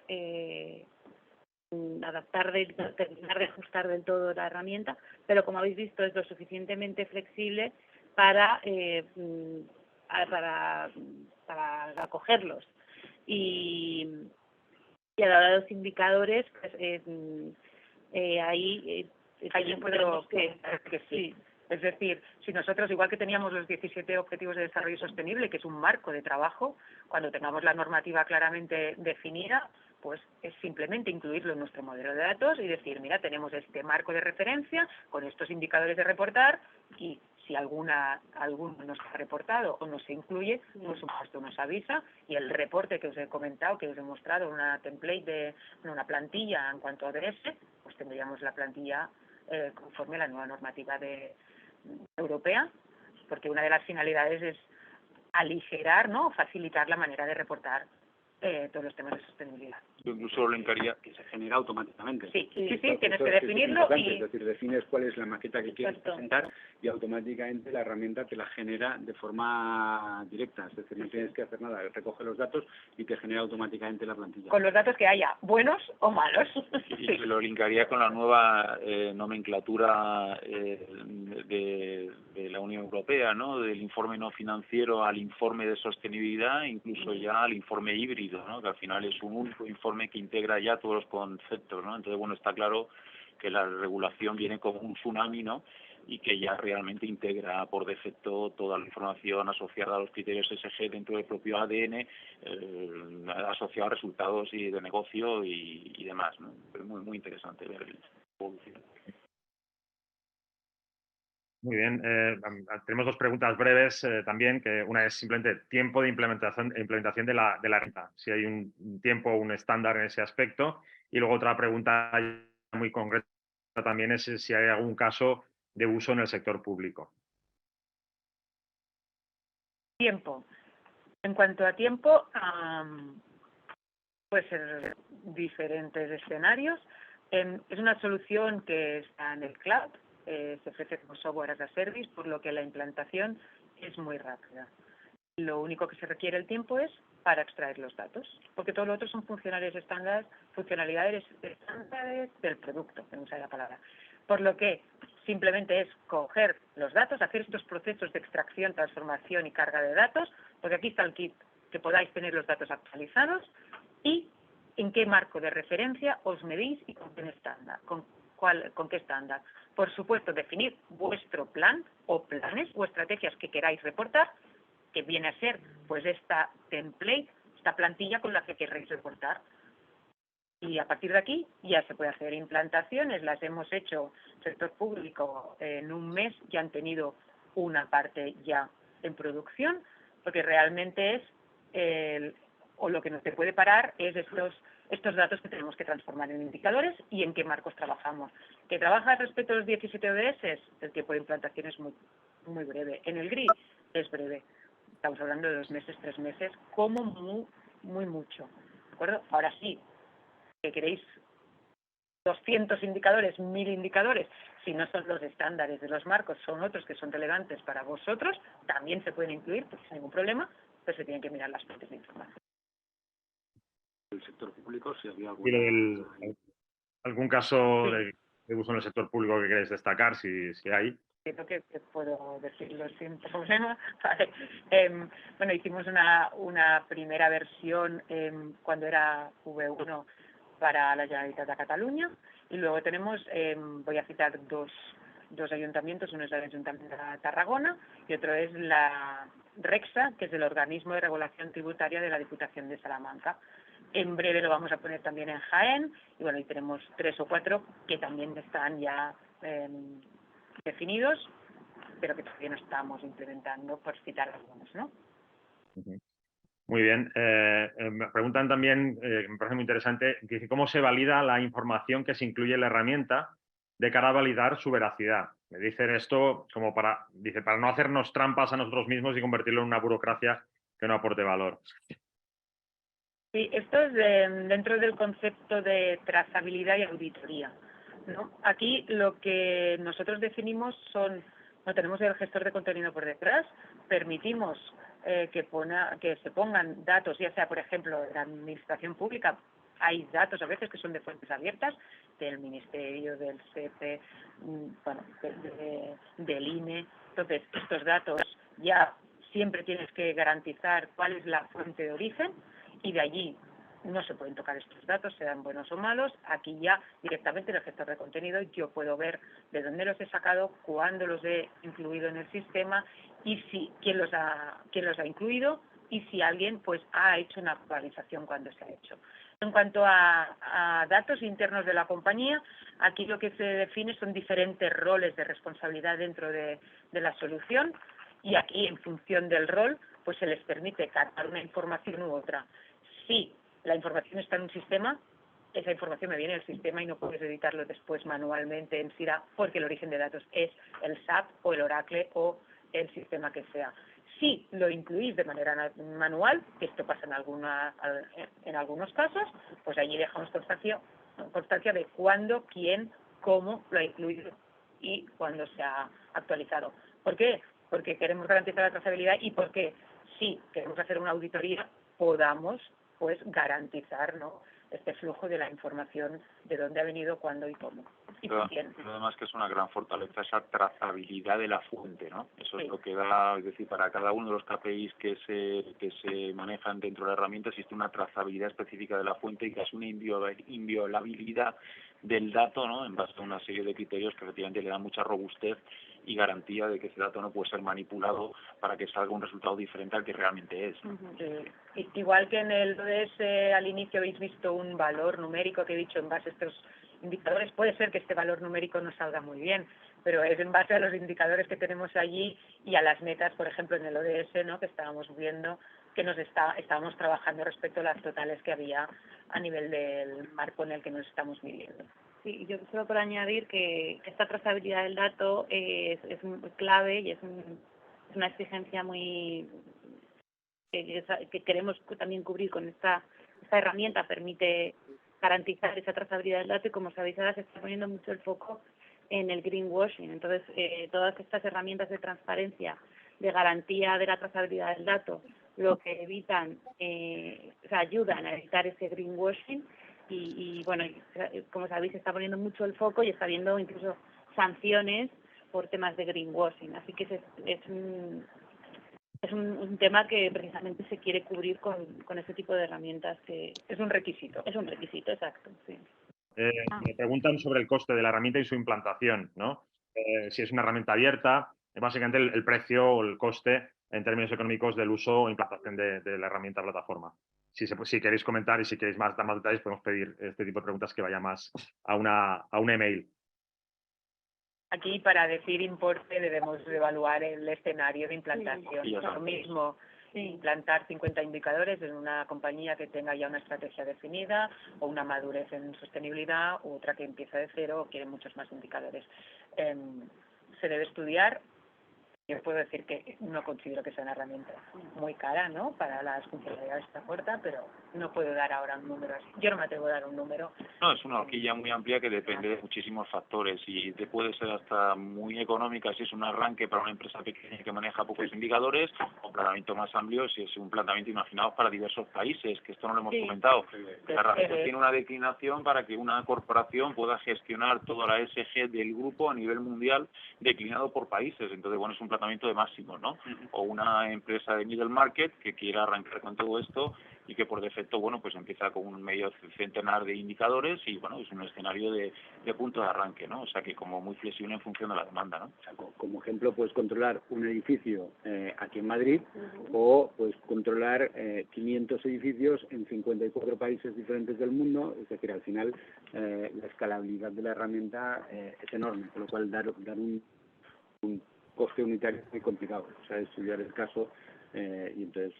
terminar de ajustar del todo la herramienta, pero como habéis visto es lo suficientemente flexible para acogerlos. Y a la hora de los indicadores, pues ahí puedo que sí. Es decir, si nosotros, igual que teníamos los 17 Objetivos de Desarrollo Sostenible, que es un marco de trabajo, cuando tengamos la normativa claramente definida, pues es simplemente incluirlo en nuestro modelo de datos y decir, mira, tenemos este marco de referencia con estos indicadores de reportar y si alguno no está reportado o no se incluye, por supuesto nos avisa y el reporte que os he comentado, que os he mostrado, una template una plantilla en cuanto a ODS, pues tendríamos la plantilla conforme a la nueva normativa europea, porque una de las finalidades es aligerar, ¿no?, facilitar la manera de reportar todos los temas de sostenibilidad. Yo incluso lo encaría que se genera automáticamente. Sí, tienes que definirlo y... Es decir, defines cuál es la maqueta que quieres presentar y automáticamente la herramienta te la genera de forma directa. Es decir, no tienes que hacer nada, recoge los datos y te genera automáticamente la plantilla. Con los datos que haya, buenos o malos. Y lo linkaría con la nueva nomenclatura de la Unión Europea, ¿no? Del informe no financiero al informe de sostenibilidad, incluso ya al informe híbrido, ¿no? Que al final es un único informe que integra ya todos los conceptos, ¿no? Entonces, bueno, está claro que la regulación viene como un tsunami, ¿no? Y que ya realmente integra por defecto toda la información asociada a los criterios ESG dentro del propio ADN, asociado a resultados y de negocio y demás, ¿no? Pero muy, muy interesante ver el evolución. Muy bien. Tenemos dos preguntas breves también, que una es simplemente tiempo de implementación de la herramienta, si hay un tiempo, un estándar en ese aspecto. Y luego otra pregunta muy concreta también es si hay algún caso de uso en el sector público. Tiempo. En cuanto a tiempo, puede ser diferentes escenarios. Es una solución que está en el cloud, se ofrece como software as a service, por lo que la implantación es muy rápida. Lo único que se requiere el tiempo es para extraer los datos, porque todo lo otro son funcionalidades estándares del producto, que no sé la palabra. Por lo que simplemente es coger los datos, hacer estos procesos de extracción, transformación y carga de datos, porque aquí está el kit, que podáis tener los datos actualizados y en qué marco de referencia os medís y con qué estándar, con qué estándar. Por supuesto, definir vuestro plan o planes o estrategias que queráis reportar, que viene a ser pues esta template, esta plantilla con la que queréis reportar. Y a partir de aquí ya se puede hacer implantaciones, las hemos hecho sector público en un mes, ya han tenido una parte ya en producción, porque realmente es o lo que no te puede parar es estos datos que tenemos que transformar en indicadores y en qué marcos trabajamos. ¿Que trabaja respecto a los 17 ODS? El tiempo de implantación es muy, muy breve. En el GRI es breve. Estamos hablando de 2 meses, 3 meses, como muy mucho. ¿De acuerdo? Ahora sí, que queréis 200 indicadores, 1000 indicadores, si no son los estándares de los marcos, son otros que son relevantes para vosotros, también se pueden incluir, pues sin ningún problema, pero se tienen que mirar las fuentes de información. El sector público, si había algún caso de uso en el sector público que queréis destacar, si hay. creo que puedo decirlo sin problema. Vale. Bueno, hicimos una primera versión cuando era V1 para la Generalitat de Cataluña, y luego tenemos, voy a citar dos ayuntamientos, uno es el Ayuntamiento de Tarragona y otro es la RECSA, que es el Organismo de Regulación Tributaria de la Diputación de Salamanca. En breve lo vamos a poner también en Jaén, y bueno, y tenemos 3 o 4 que también están ya definidos, pero que todavía no estamos implementando, por citar algunos, ¿no? Muy bien. Me preguntan también, me parece muy interesante, que cómo se valida la información que se incluye en la herramienta de cara a validar su veracidad. Me dicen esto como para no hacernos trampas a nosotros mismos y convertirlo en una burocracia que no aporte valor. Sí, esto es dentro del concepto de trazabilidad y auditoría, ¿no? Aquí lo que nosotros definimos no tenemos el gestor de contenido por detrás, permitimos que se pongan datos, ya sea, por ejemplo, de la administración pública. Hay datos a veces que son de fuentes abiertas, del Ministerio, del SEPE, bueno, del INE. Entonces, estos datos ya siempre tienes que garantizar cuál es la fuente de origen, y de allí no se pueden tocar estos datos, sean buenos o malos. Aquí ya directamente en el gestor de contenido yo puedo ver de dónde los he sacado, cuándo los he incluido en el sistema, y quién los ha incluido, y si alguien pues ha hecho una actualización cuando se ha hecho. En cuanto a datos internos de la compañía, aquí lo que se define son diferentes roles de responsabilidad dentro de la solución, y aquí en función del rol pues se les permite captar una información u otra. Si la información está en un sistema, esa información me viene del sistema y no puedes editarlo después manualmente en Sira, porque el origen de datos es el SAP o el Oracle o el sistema que sea. Si lo incluís de manera manual, que esto pasa en algunos casos, pues allí dejamos constancia de cuándo, quién, cómo lo ha incluido y cuándo se ha actualizado. ¿Por qué? Porque queremos garantizar la trazabilidad, y porque si queremos hacer una auditoría podamos pues garantizar, ¿no?, este flujo de la información, de dónde ha venido, cuándo y cómo. Y por quién. Además que es una gran fortaleza esa trazabilidad de la fuente, ¿no? Eso Sí. es lo que da, es decir, para cada uno de los KPIs que se manejan dentro de la herramienta existe una trazabilidad específica de la fuente, y que es una inviolabilidad del dato, ¿no?, en base a una serie de criterios que efectivamente le dan mucha robustez y garantía de que ese dato no puede ser manipulado para que salga un resultado diferente al que realmente es, ¿no? Sí. Igual que en el ODS al inicio habéis visto un valor numérico que he dicho en base a estos indicadores, puede ser que este valor numérico no salga muy bien, pero es en base a los indicadores que tenemos allí y a las metas, por ejemplo, en el ODS, ¿no?, que estábamos viendo que estábamos trabajando respecto a las totales que había a nivel del marco en el que nos estamos midiendo. Sí, yo solo por añadir que esta trazabilidad del dato es muy clave, y es una exigencia muy que queremos también cubrir con esta herramienta. Permite garantizar esa trazabilidad del dato, y como sabéis ahora se está poniendo mucho el foco en el greenwashing. Entonces, todas estas herramientas de transparencia, de garantía de la trazabilidad del dato, lo que evitan, ayudan a evitar ese greenwashing, y bueno, como sabéis se está poniendo mucho el foco y está habiendo incluso sanciones por temas de greenwashing. Así que es un tema que precisamente se quiere cubrir con este tipo de herramientas, que es un requisito. Es un requisito, exacto, sí. Me preguntan sobre el coste de la herramienta y su implantación, ¿no? Si es una herramienta abierta, básicamente el precio o el coste en términos económicos del uso o implantación de la herramienta plataforma. Si queréis comentar y si queréis dar más detalles, podemos pedir este tipo de preguntas que vaya más a un email. Aquí, para decir importe, debemos evaluar el escenario de implantación. Sí, lo mismo implantar 50 indicadores en una compañía que tenga ya una estrategia definida o una madurez en sostenibilidad, u otra que empieza de cero o quiere muchos más indicadores. Se debe estudiar Yo puedo decir que no considero que sea una herramienta muy cara, ¿no?, para las funcionalidades de esta puerta, pero no puedo dar ahora un número así. Yo no me atrevo a dar un número. No, es una horquilla muy amplia que depende de muchísimos factores y te puede ser hasta muy económica si es un arranque para una empresa pequeña que maneja pocos indicadores, o un planteamiento más amplio si es un planteamiento imaginado para diversos países, que esto no lo hemos comentado. La herramienta tiene una declinación para que una corporación pueda gestionar toda la ESG del grupo a nivel mundial declinado por países. Entonces, bueno, es un planteamiento de máximos, ¿no? O una empresa de middle market que quiera arrancar con todo esto y que por defecto, bueno, pues empieza con un medio centenar de indicadores y, bueno, es un escenario de punto de arranque, ¿no? O sea que como muy flexible en función de la demanda, ¿no? O sea, como ejemplo, puedes controlar un edificio aquí en Madrid o puedes controlar 500 edificios en 54 países diferentes del mundo. Es decir, al final la escalabilidad de la herramienta es enorme, con lo cual dar un coste unitario es muy complicado. O sea, estudiar el caso y entonces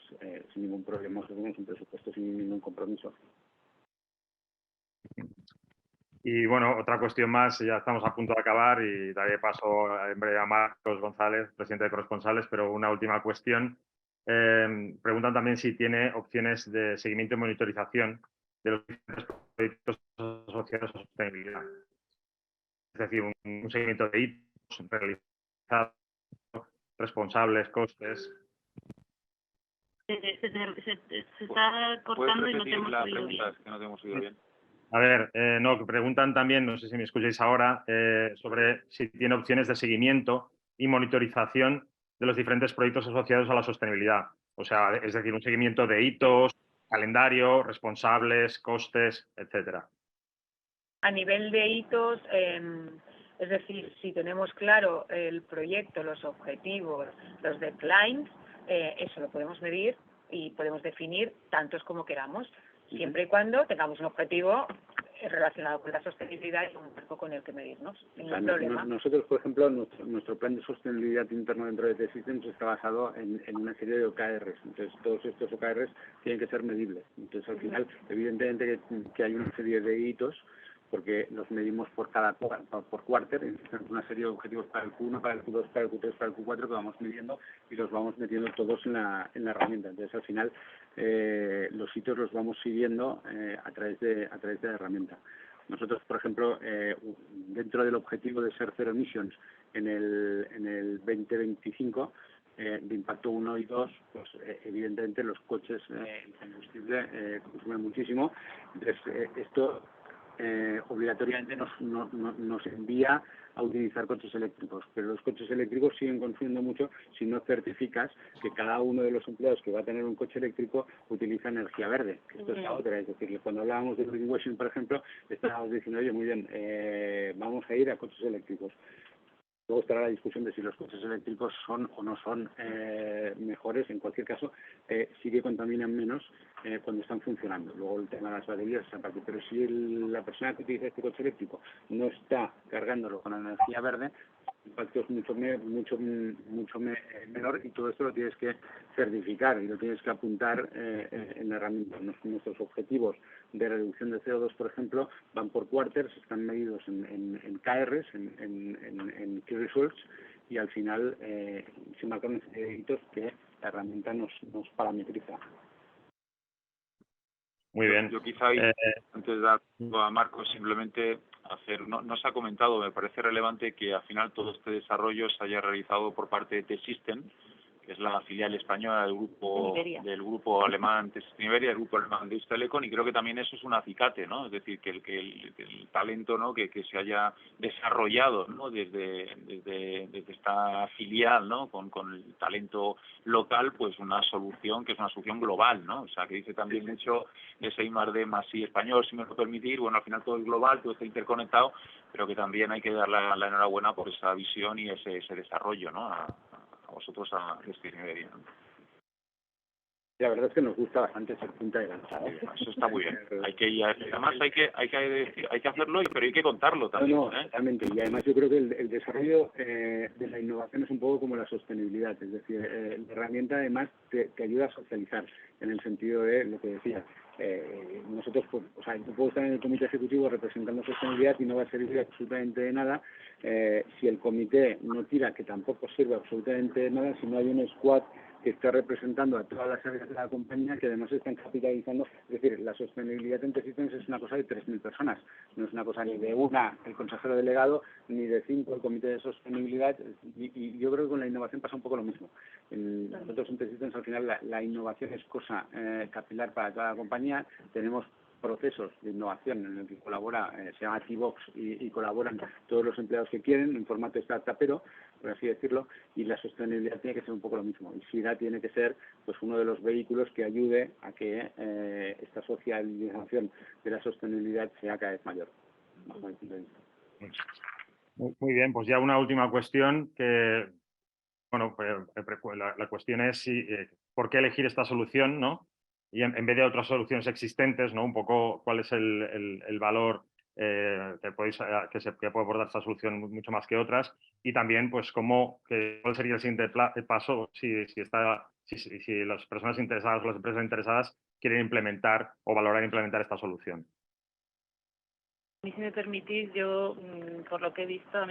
sin ningún problema tenemos un presupuesto sin ningún compromiso. Y bueno, otra cuestión más, ya estamos a punto de acabar y daré paso en breve a Marcos González, presidente de Corresponsales, pero una última cuestión. Preguntan también si tiene opciones de seguimiento y monitorización de los diferentes proyectos asociados a sostenibilidad. Es decir, un seguimiento de hitos realizado, responsables, costes. Se está cortando y no te hemos la oído pregunta, bien. es que no te hemos oído bien. A ver, no, que preguntan también, no sé si me escucháis ahora, sobre si tiene opciones de seguimiento y monitorización de los diferentes proyectos asociados a la sostenibilidad. O sea, es decir, un seguimiento de hitos, calendario, responsables, costes, etcétera. A nivel de hitos, es decir, si tenemos claro el proyecto, los objetivos, los deadlines, eso lo podemos medir y podemos definir tantos como queramos, siempre y cuando tengamos un objetivo relacionado con la sostenibilidad y un marco con el que medirnos. Ningún problema. Nosotros, por ejemplo, nuestro plan de sostenibilidad interno dentro de T-Systems está basado en una serie de OKRs. Entonces, todos estos OKRs tienen que ser medibles. Entonces, al final, evidentemente que hay una serie de hitos porque los medimos por quarter, existen una serie de objetivos para el Q1, para el Q2, para el Q3, para el Q4 que vamos midiendo y los vamos metiendo todos en la herramienta. Entonces, al final, los hitos los vamos siguiendo a través de la herramienta. Nosotros, por ejemplo, dentro del objetivo de ser cero emissions en el 2025, de impacto 1 y 2, pues evidentemente los coches, el combustible consumen muchísimo. Entonces, esto obligatoriamente nos envía a utilizar coches eléctricos, pero los coches eléctricos siguen consumiendo mucho si no certificas que cada uno de los empleados que va a tener un coche eléctrico utiliza energía verde. Esto es la otra, es decir, cuando hablábamos de greenwashing, por ejemplo, estábamos diciendo, oye, muy bien, vamos a ir a coches eléctricos. Luego estará la discusión de si los coches eléctricos son o no son mejores. En cualquier caso, sí que contaminan menos cuando están funcionando. Luego el tema de las baterías, aparte. Pero si la persona que utiliza este coche eléctrico no está cargándolo con energía verde, el impacto es mucho menor y todo esto lo tienes que certificar y lo tienes que apuntar en la herramienta. Nuestros objetivos de reducción de CO2, por ejemplo, van por quarters, están medidos en KRs, en Key Results, y al final se marcan hitos que la herramienta nos parametriza. Muy bien. Yo quizá, antes de dar a Marcos, simplemente no se ha comentado, me parece relevante que al final todo este desarrollo se haya realizado por parte de T-Systems, que es la filial española del grupo alemán Iberia, el grupo alemán de Telecom, y creo que también eso es un acicate, ¿no? Es decir, que el talento, ¿no?, que se haya desarrollado, ¿no?, desde esta filial, ¿no?, con el talento local, pues una solución que es una solución global, ¿no? O sea, que dice también mucho de ese I+D+I español, si me lo permitir. Bueno, al final todo es global, todo está interconectado, pero que también hay que dar la enhorabuena por esa visión y ese desarrollo, ¿no?, a vosotros, a Iberia. La verdad es que nos gusta bastante ser punta de lanza. Eso está muy bien. Además hay que hacerlo, pero hay que contarlo también. No, totalmente. Y además yo creo que el desarrollo de la innovación es un poco como la sostenibilidad. Es decir, la herramienta además te ayuda a socializar, en el sentido de lo que decía. nosotros, pues, o sea, yo puedo estar en el comité ejecutivo representando sostenibilidad y no va a servir absolutamente de nada si el comité no tira, que tampoco sirve absolutamente de nada si no hay un squad que está representando a todas las áreas de la compañía que además están capitalizando. Es decir, la sostenibilidad en T-Systems es una cosa de 3.000 personas, no es una cosa ni de una el consejero delegado, ni de 5 el comité de sostenibilidad, y yo creo que con la innovación pasa un poco lo mismo. Nosotros en T-Systems al final la innovación es cosa capilar para toda la compañía, tenemos procesos de innovación en el que colabora, se llama T-Box y colaboran todos los empleados que quieren en formato startupero, por así decirlo, y la sostenibilidad tiene que ser un poco lo mismo. Y SIDA tiene que ser pues uno de los vehículos que ayude a que esta socialización de la sostenibilidad sea cada vez mayor. Bajo mi punto de vista. Muy bien, pues ya una última cuestión que, bueno, la cuestión es si, por qué elegir esta solución, ¿no? Y en vez de otras soluciones existentes, ¿no? Un poco cuál es el valor que puede aportar esta solución mucho más que otras, y también pues cuál sería el siguiente paso si las personas interesadas o las empresas interesadas quieren implementar o valorar implementar esta solución. A mí, si me permitís, yo, por lo que he visto,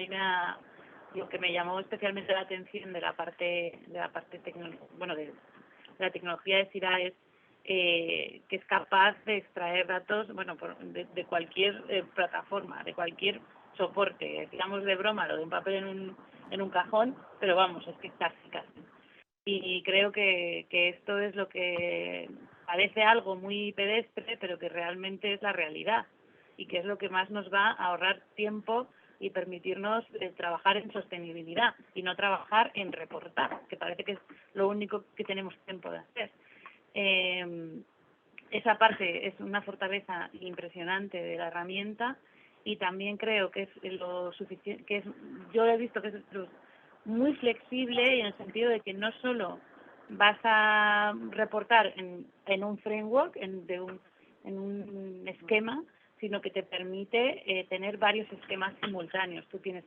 lo que me llamó especialmente la atención de la parte de la tecnología de SIDA es que es capaz de extraer datos, de cualquier plataforma, de cualquier soporte. Digamos de broma lo de un papel en un cajón, pero vamos, es que casi. Y creo que esto es lo que parece algo muy pedestre, pero que realmente es la realidad, y que es lo que más nos va a ahorrar tiempo y permitirnos trabajar en sostenibilidad y no trabajar en reportar, que parece que es lo único que tenemos tiempo de hacer. Esa parte es una fortaleza impresionante de la herramienta, y también creo que es lo suficiente, yo he visto que es muy flexible, y en el sentido de que no solo vas a reportar en un framework, en un esquema, sino que te permite tener varios esquemas simultáneos. Tú tienes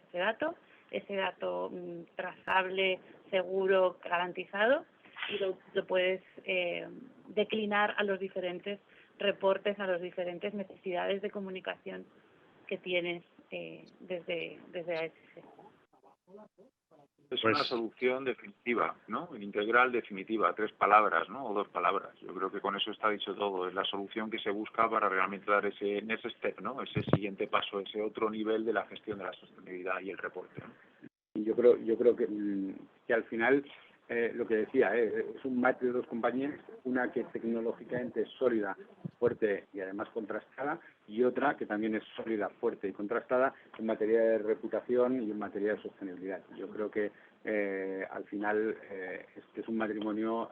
ese dato trazable, seguro, garantizado, y lo puedes declinar a los diferentes reportes, a las diferentes necesidades de comunicación que tienes desde ASC. Es una solución definitiva, ¿no? Integral definitiva, 3 palabras, ¿no? O 2 palabras. Yo creo que con eso está dicho todo. Es la solución que se busca para realmente dar ese step, ¿no? Ese siguiente paso, ese otro nivel de la gestión de la sostenibilidad y el reporte, ¿no? Y yo creo que al final lo que decía, es un match de 2 compañías, una que tecnológicamente es sólida, fuerte y además contrastada, y otra que también es sólida, fuerte y contrastada en materia de reputación y en materia de sostenibilidad. Yo creo que al final es un matrimonio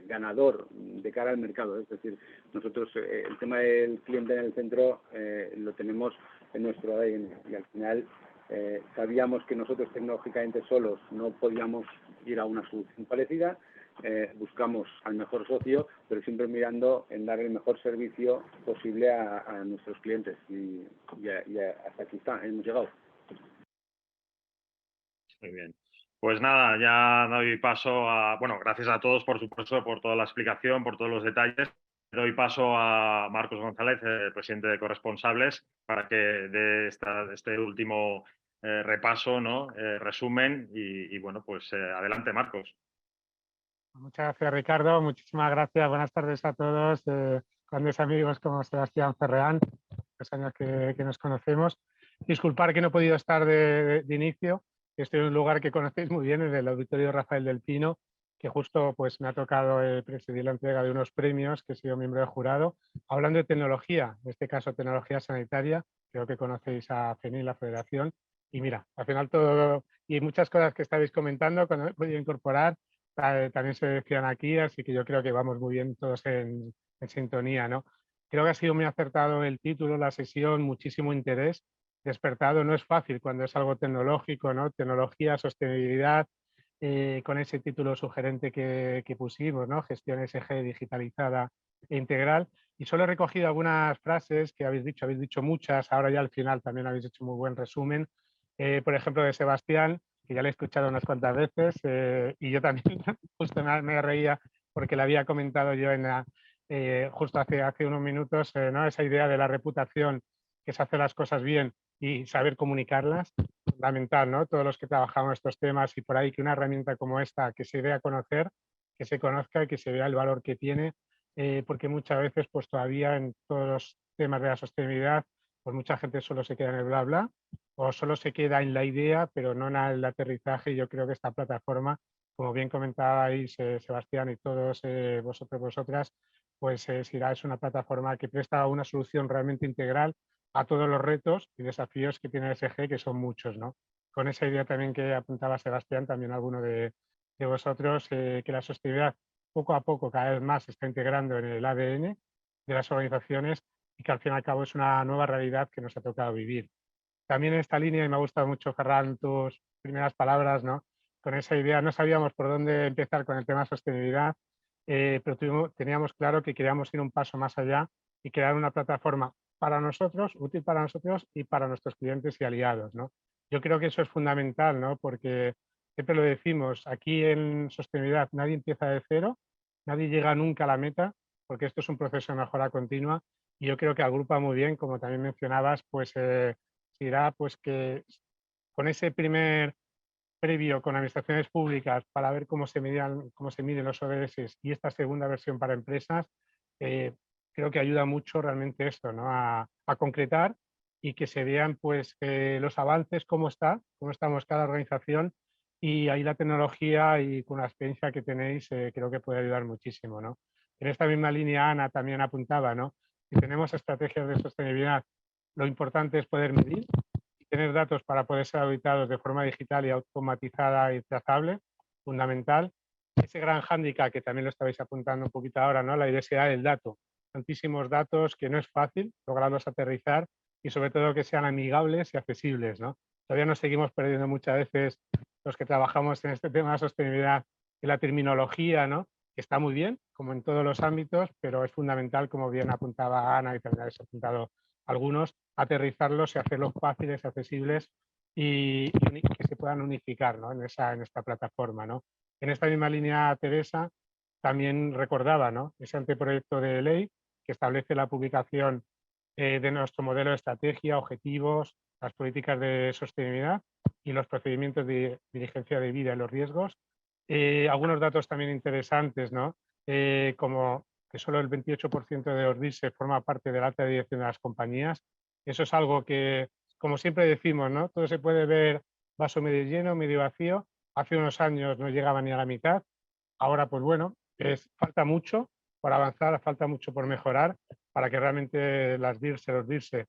ganador de cara al mercado. Es decir, nosotros el tema del cliente en el centro lo tenemos en nuestro ADN, y al final sabíamos que nosotros tecnológicamente solos no podíamos ir a una solución parecida. Buscamos al mejor socio, pero siempre mirando en dar el mejor servicio posible a nuestros clientes, y hasta aquí hemos llegado. Muy bien. Pues nada, ya doy paso gracias a todos, por supuesto, por toda la explicación, por todos los detalles. Doy paso a Marcos González, presidente de Corresponsables, para que dé este último repaso, ¿no? Resumen, y bueno, pues adelante, Marcos. Muchas gracias, Ricardo. Muchísimas gracias. Buenas tardes a todos. Grandes amigos como Sebastián Ferreán, los años que nos conocemos. Disculpar que no he podido estar de inicio. Estoy en un lugar que conocéis muy bien, en el Auditorio Rafael del Pino, que justo pues me ha tocado presidir la entrega de unos premios, que he sido miembro del jurado, hablando de tecnología, en este caso tecnología sanitaria. Creo que conocéis a FENIL, la federación. Y mira, al final todo, y muchas cosas que estáis comentando, cuando he podido incorporar, también se decían aquí, así que yo creo que vamos muy bien todos en sintonía, ¿no? Creo que ha sido muy acertado el título, la sesión, muchísimo interés despertado. No es fácil cuando es algo tecnológico, ¿no? Tecnología, sostenibilidad, con ese título sugerente que pusimos, ¿no? Gestión ESG digitalizada e integral. Y solo he recogido algunas frases que habéis dicho muchas, ahora ya al final también habéis hecho muy buen resumen. Por ejemplo, de Sebastián, que ya le he escuchado unas cuantas veces, y yo también justo me reía porque le había comentado yo en justo hace unos minutos, ¿no? Esa idea de la reputación, que es hacer las cosas bien y saber comunicarlas, fundamental, ¿no? Todos los que trabajamos estos temas y por ahí que una herramienta como esta, que se dé a conocer, que se conozca y que se vea el valor que tiene, porque muchas veces pues todavía en todos los temas de la sostenibilidad, pues mucha gente solo se queda en el bla bla o solo se queda en la idea, pero no en el aterrizaje. Y yo creo que esta plataforma, como bien comentabais Sebastián y todos vosotras, pues SIRA es una plataforma que presta una solución realmente integral a todos los retos y desafíos que tiene el SG, que son muchos, ¿no? Con esa idea también que apuntaba Sebastián, también alguno de vosotros, que la sostenibilidad poco a poco cada vez más se está integrando en el ADN de las organizaciones y que al fin y al cabo es una nueva realidad que nos ha tocado vivir. También en esta línea, y me ha gustado mucho, Ferran, tus primeras palabras, ¿no? Con esa idea, no sabíamos por dónde empezar con el tema de sostenibilidad, pero teníamos claro que queríamos ir un paso más allá y crear una plataforma para nosotros, útil para nosotros y para nuestros clientes y aliados, ¿no? Yo creo que eso es fundamental, ¿no? Porque siempre lo decimos, aquí en sostenibilidad nadie empieza de cero, nadie llega nunca a la meta, porque esto es un proceso de mejora continua y yo creo que agrupa muy bien, como también mencionabas, pues será pues que con ese primer previo con administraciones públicas para ver cómo se miden los ODS y esta segunda versión para empresas, creo que ayuda mucho realmente esto, ¿no? A concretar y que se vean pues los avances, cómo estamos cada organización, y ahí la tecnología y con la experiencia que tenéis creo que puede ayudar muchísimo, ¿no? En esta misma línea Ana también apuntaba, ¿no? Si tenemos estrategias de sostenibilidad, lo importante es poder medir, tener datos para poder ser auditados de forma digital y automatizada y trazable, fundamental. Ese gran hándicap que también lo estabais apuntando un poquito ahora, ¿no? La diversidad del dato. Tantísimos datos que no es fácil lograrlos aterrizar y sobre todo que sean amigables y accesibles, ¿no? Todavía nos seguimos perdiendo muchas veces los que trabajamos en este tema de sostenibilidad y la terminología, ¿no? Que está muy bien, como en todos los ámbitos, pero es fundamental, como bien apuntaba Ana y también habéis apuntado algunos, aterrizarlos y hacerlos fáciles, accesibles y que se puedan unificar, ¿no? en esta plataforma, ¿no? En esta misma línea, Teresa también recordaba, ¿no? Ese anteproyecto de ley que establece la publicación de nuestro modelo de estrategia, objetivos, las políticas de sostenibilidad y los procedimientos de diligencia debida y los riesgos. Algunos datos también interesantes, ¿no? Como que solo el 28% de los DIRSE forma parte de la alta dirección de las compañías. Eso es algo que, como siempre decimos, ¿no? Todo se puede ver vaso medio lleno, medio vacío. Hace unos años no llegaba ni a la mitad. Ahora, pues bueno, falta mucho por avanzar, falta mucho por mejorar para que realmente los DIRSE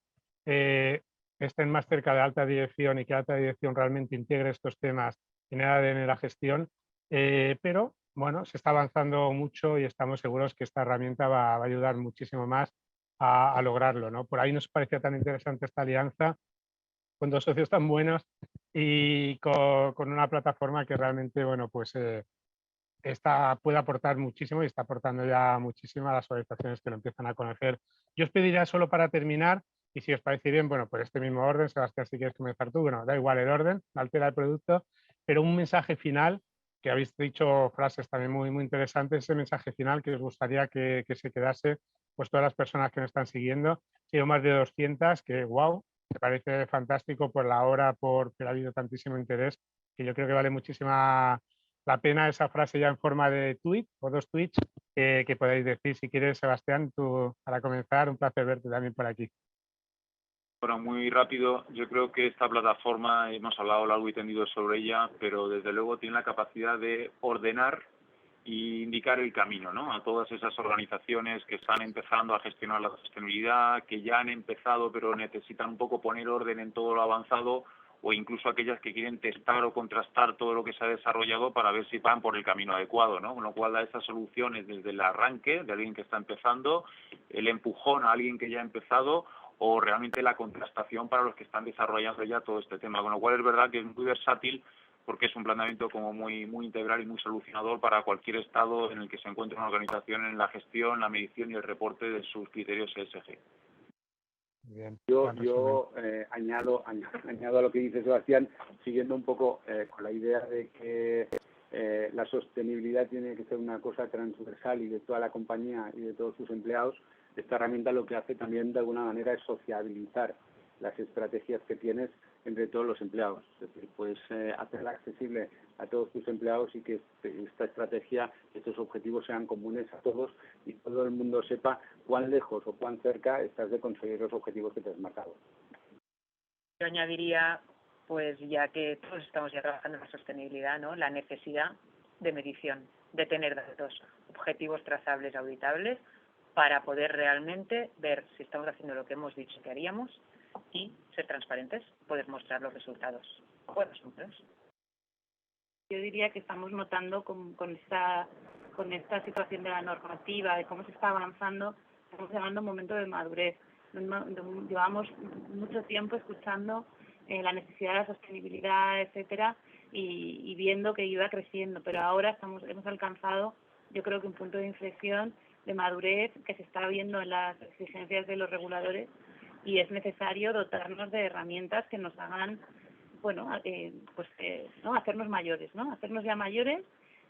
estén más cerca de alta dirección y que alta dirección realmente integre estos temas en el ADN de la gestión. Pero bueno, se está avanzando mucho y estamos seguros que esta herramienta va a ayudar muchísimo más a lograrlo, ¿no? Por ahí nos parecía tan interesante esta alianza con dos socios tan buenos y con una plataforma que realmente, bueno, pues puede aportar muchísimo y está aportando ya muchísimo a las organizaciones que lo empiezan a conocer. Yo os pediría solo para terminar, y si os parece bien, bueno, por este mismo orden, Sebastián, si quieres comenzar tú, bueno, da igual el orden, no altera el producto, pero un mensaje final, que habéis dicho frases también muy, muy interesantes, ese mensaje final que os gustaría que se quedase, pues todas las personas que nos están siguiendo, sido más de 200, que wow, me parece fantástico por la hora, pero ha habido tantísimo interés, que yo creo que vale muchísima la pena esa frase ya en forma de tweet o dos tweets que podéis decir. Si quieres, Sebastián, tú para comenzar, un placer verte también por aquí. Bueno, muy rápido, yo creo que esta plataforma, hemos hablado largo y tendido sobre ella, pero desde luego tiene la capacidad de ordenar y indicar el camino, ¿no? A todas esas organizaciones que están empezando a gestionar la sostenibilidad, que ya han empezado pero necesitan un poco poner orden en todo lo avanzado, o incluso aquellas que quieren testar o contrastar todo lo que se ha desarrollado para ver si van por el camino adecuado, ¿no? Con lo cual da esas soluciones desde el arranque de alguien que está empezando, el empujón a alguien que ya ha empezado, o realmente la contrastación para los que están desarrollando ya todo este tema. Con lo cual es verdad que es muy versátil porque es un planteamiento como muy integral y muy solucionador para cualquier estado en el que se encuentre una organización en la gestión, la medición y el reporte de sus criterios ESG. Bien, yo añado a lo que dice Sebastián, siguiendo un poco con la idea de que la sostenibilidad tiene que ser una cosa transversal y de toda la compañía y de todos sus empleados. Esta herramienta lo que hace también de alguna manera es sociabilizar las estrategias que tienes entre todos los empleados. Es decir, puedes hacerla accesible a todos tus empleados y que esta estrategia, estos objetivos sean comunes a todos y todo el mundo sepa cuán lejos o cuán cerca estás de conseguir los objetivos que te has marcado. Yo añadiría, pues ya que todos estamos ya trabajando en la sostenibilidad, ¿no?, la necesidad de medición, de tener datos, objetivos trazables, auditables, para poder realmente ver si estamos haciendo lo que hemos dicho que haríamos y ser transparentes, poder mostrar los resultados. Buenos números. Yo diría que estamos notando con esta situación de la normativa, de cómo se está avanzando, estamos llegando a un momento de madurez. Llevamos mucho tiempo escuchando la necesidad de la sostenibilidad, etcétera, y viendo que iba creciendo, pero ahora hemos alcanzado, yo creo que un punto de inflexión de madurez que se está viendo en las exigencias de los reguladores, y es necesario dotarnos de herramientas que nos hagan, bueno, ¿no?, hacernos mayores, ¿no?, hacernos ya mayores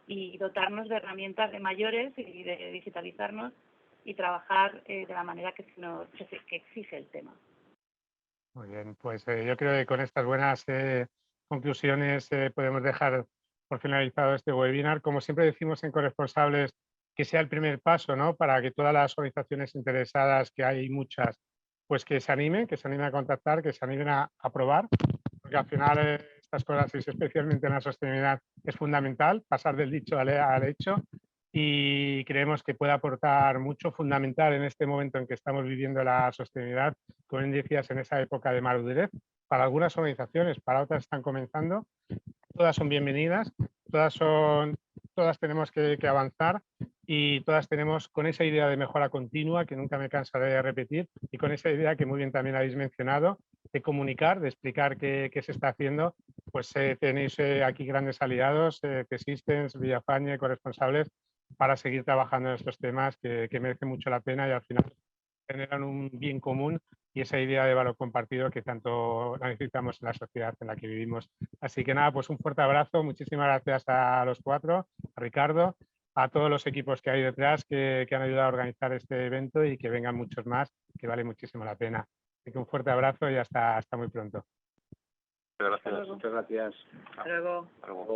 y dotarnos de herramientas de mayores y de digitalizarnos y trabajar de la manera que exige el tema. Muy bien, pues yo creo que con estas buenas conclusiones podemos dejar por finalizado este webinar. Como siempre decimos en Corresponsables, que sea el primer paso, ¿no?, para que todas las organizaciones interesadas, que hay muchas, pues que se animen a contactar, que se animen a probar, porque al final estas cosas, y especialmente en la sostenibilidad, es fundamental pasar del dicho al hecho, y creemos que puede aportar mucho, fundamental en este momento en que estamos viviendo la sostenibilidad, como bien decías, en esa época de madurez. Para algunas organizaciones, para otras están comenzando, todas son bienvenidas, todas tenemos que avanzar, y todas tenemos con esa idea de mejora continua, que nunca me cansaré de repetir, y con esa idea que muy bien también habéis mencionado, de comunicar, de explicar qué se está haciendo. Pues tenéis aquí grandes aliados, T-Systems, Villafañe, Corresponsables, para seguir trabajando en estos temas que merecen mucho la pena y al final generan un bien común y esa idea de valor compartido que tanto necesitamos en la sociedad en la que vivimos. Así que nada, pues un fuerte abrazo, muchísimas gracias a los cuatro, a Ricardo, a todos los equipos que hay detrás que han ayudado a organizar este evento, y que vengan muchos más, que vale muchísimo la pena. Así que un fuerte abrazo y hasta muy pronto. Gracias. Muchas gracias. Hasta luego. Hasta luego.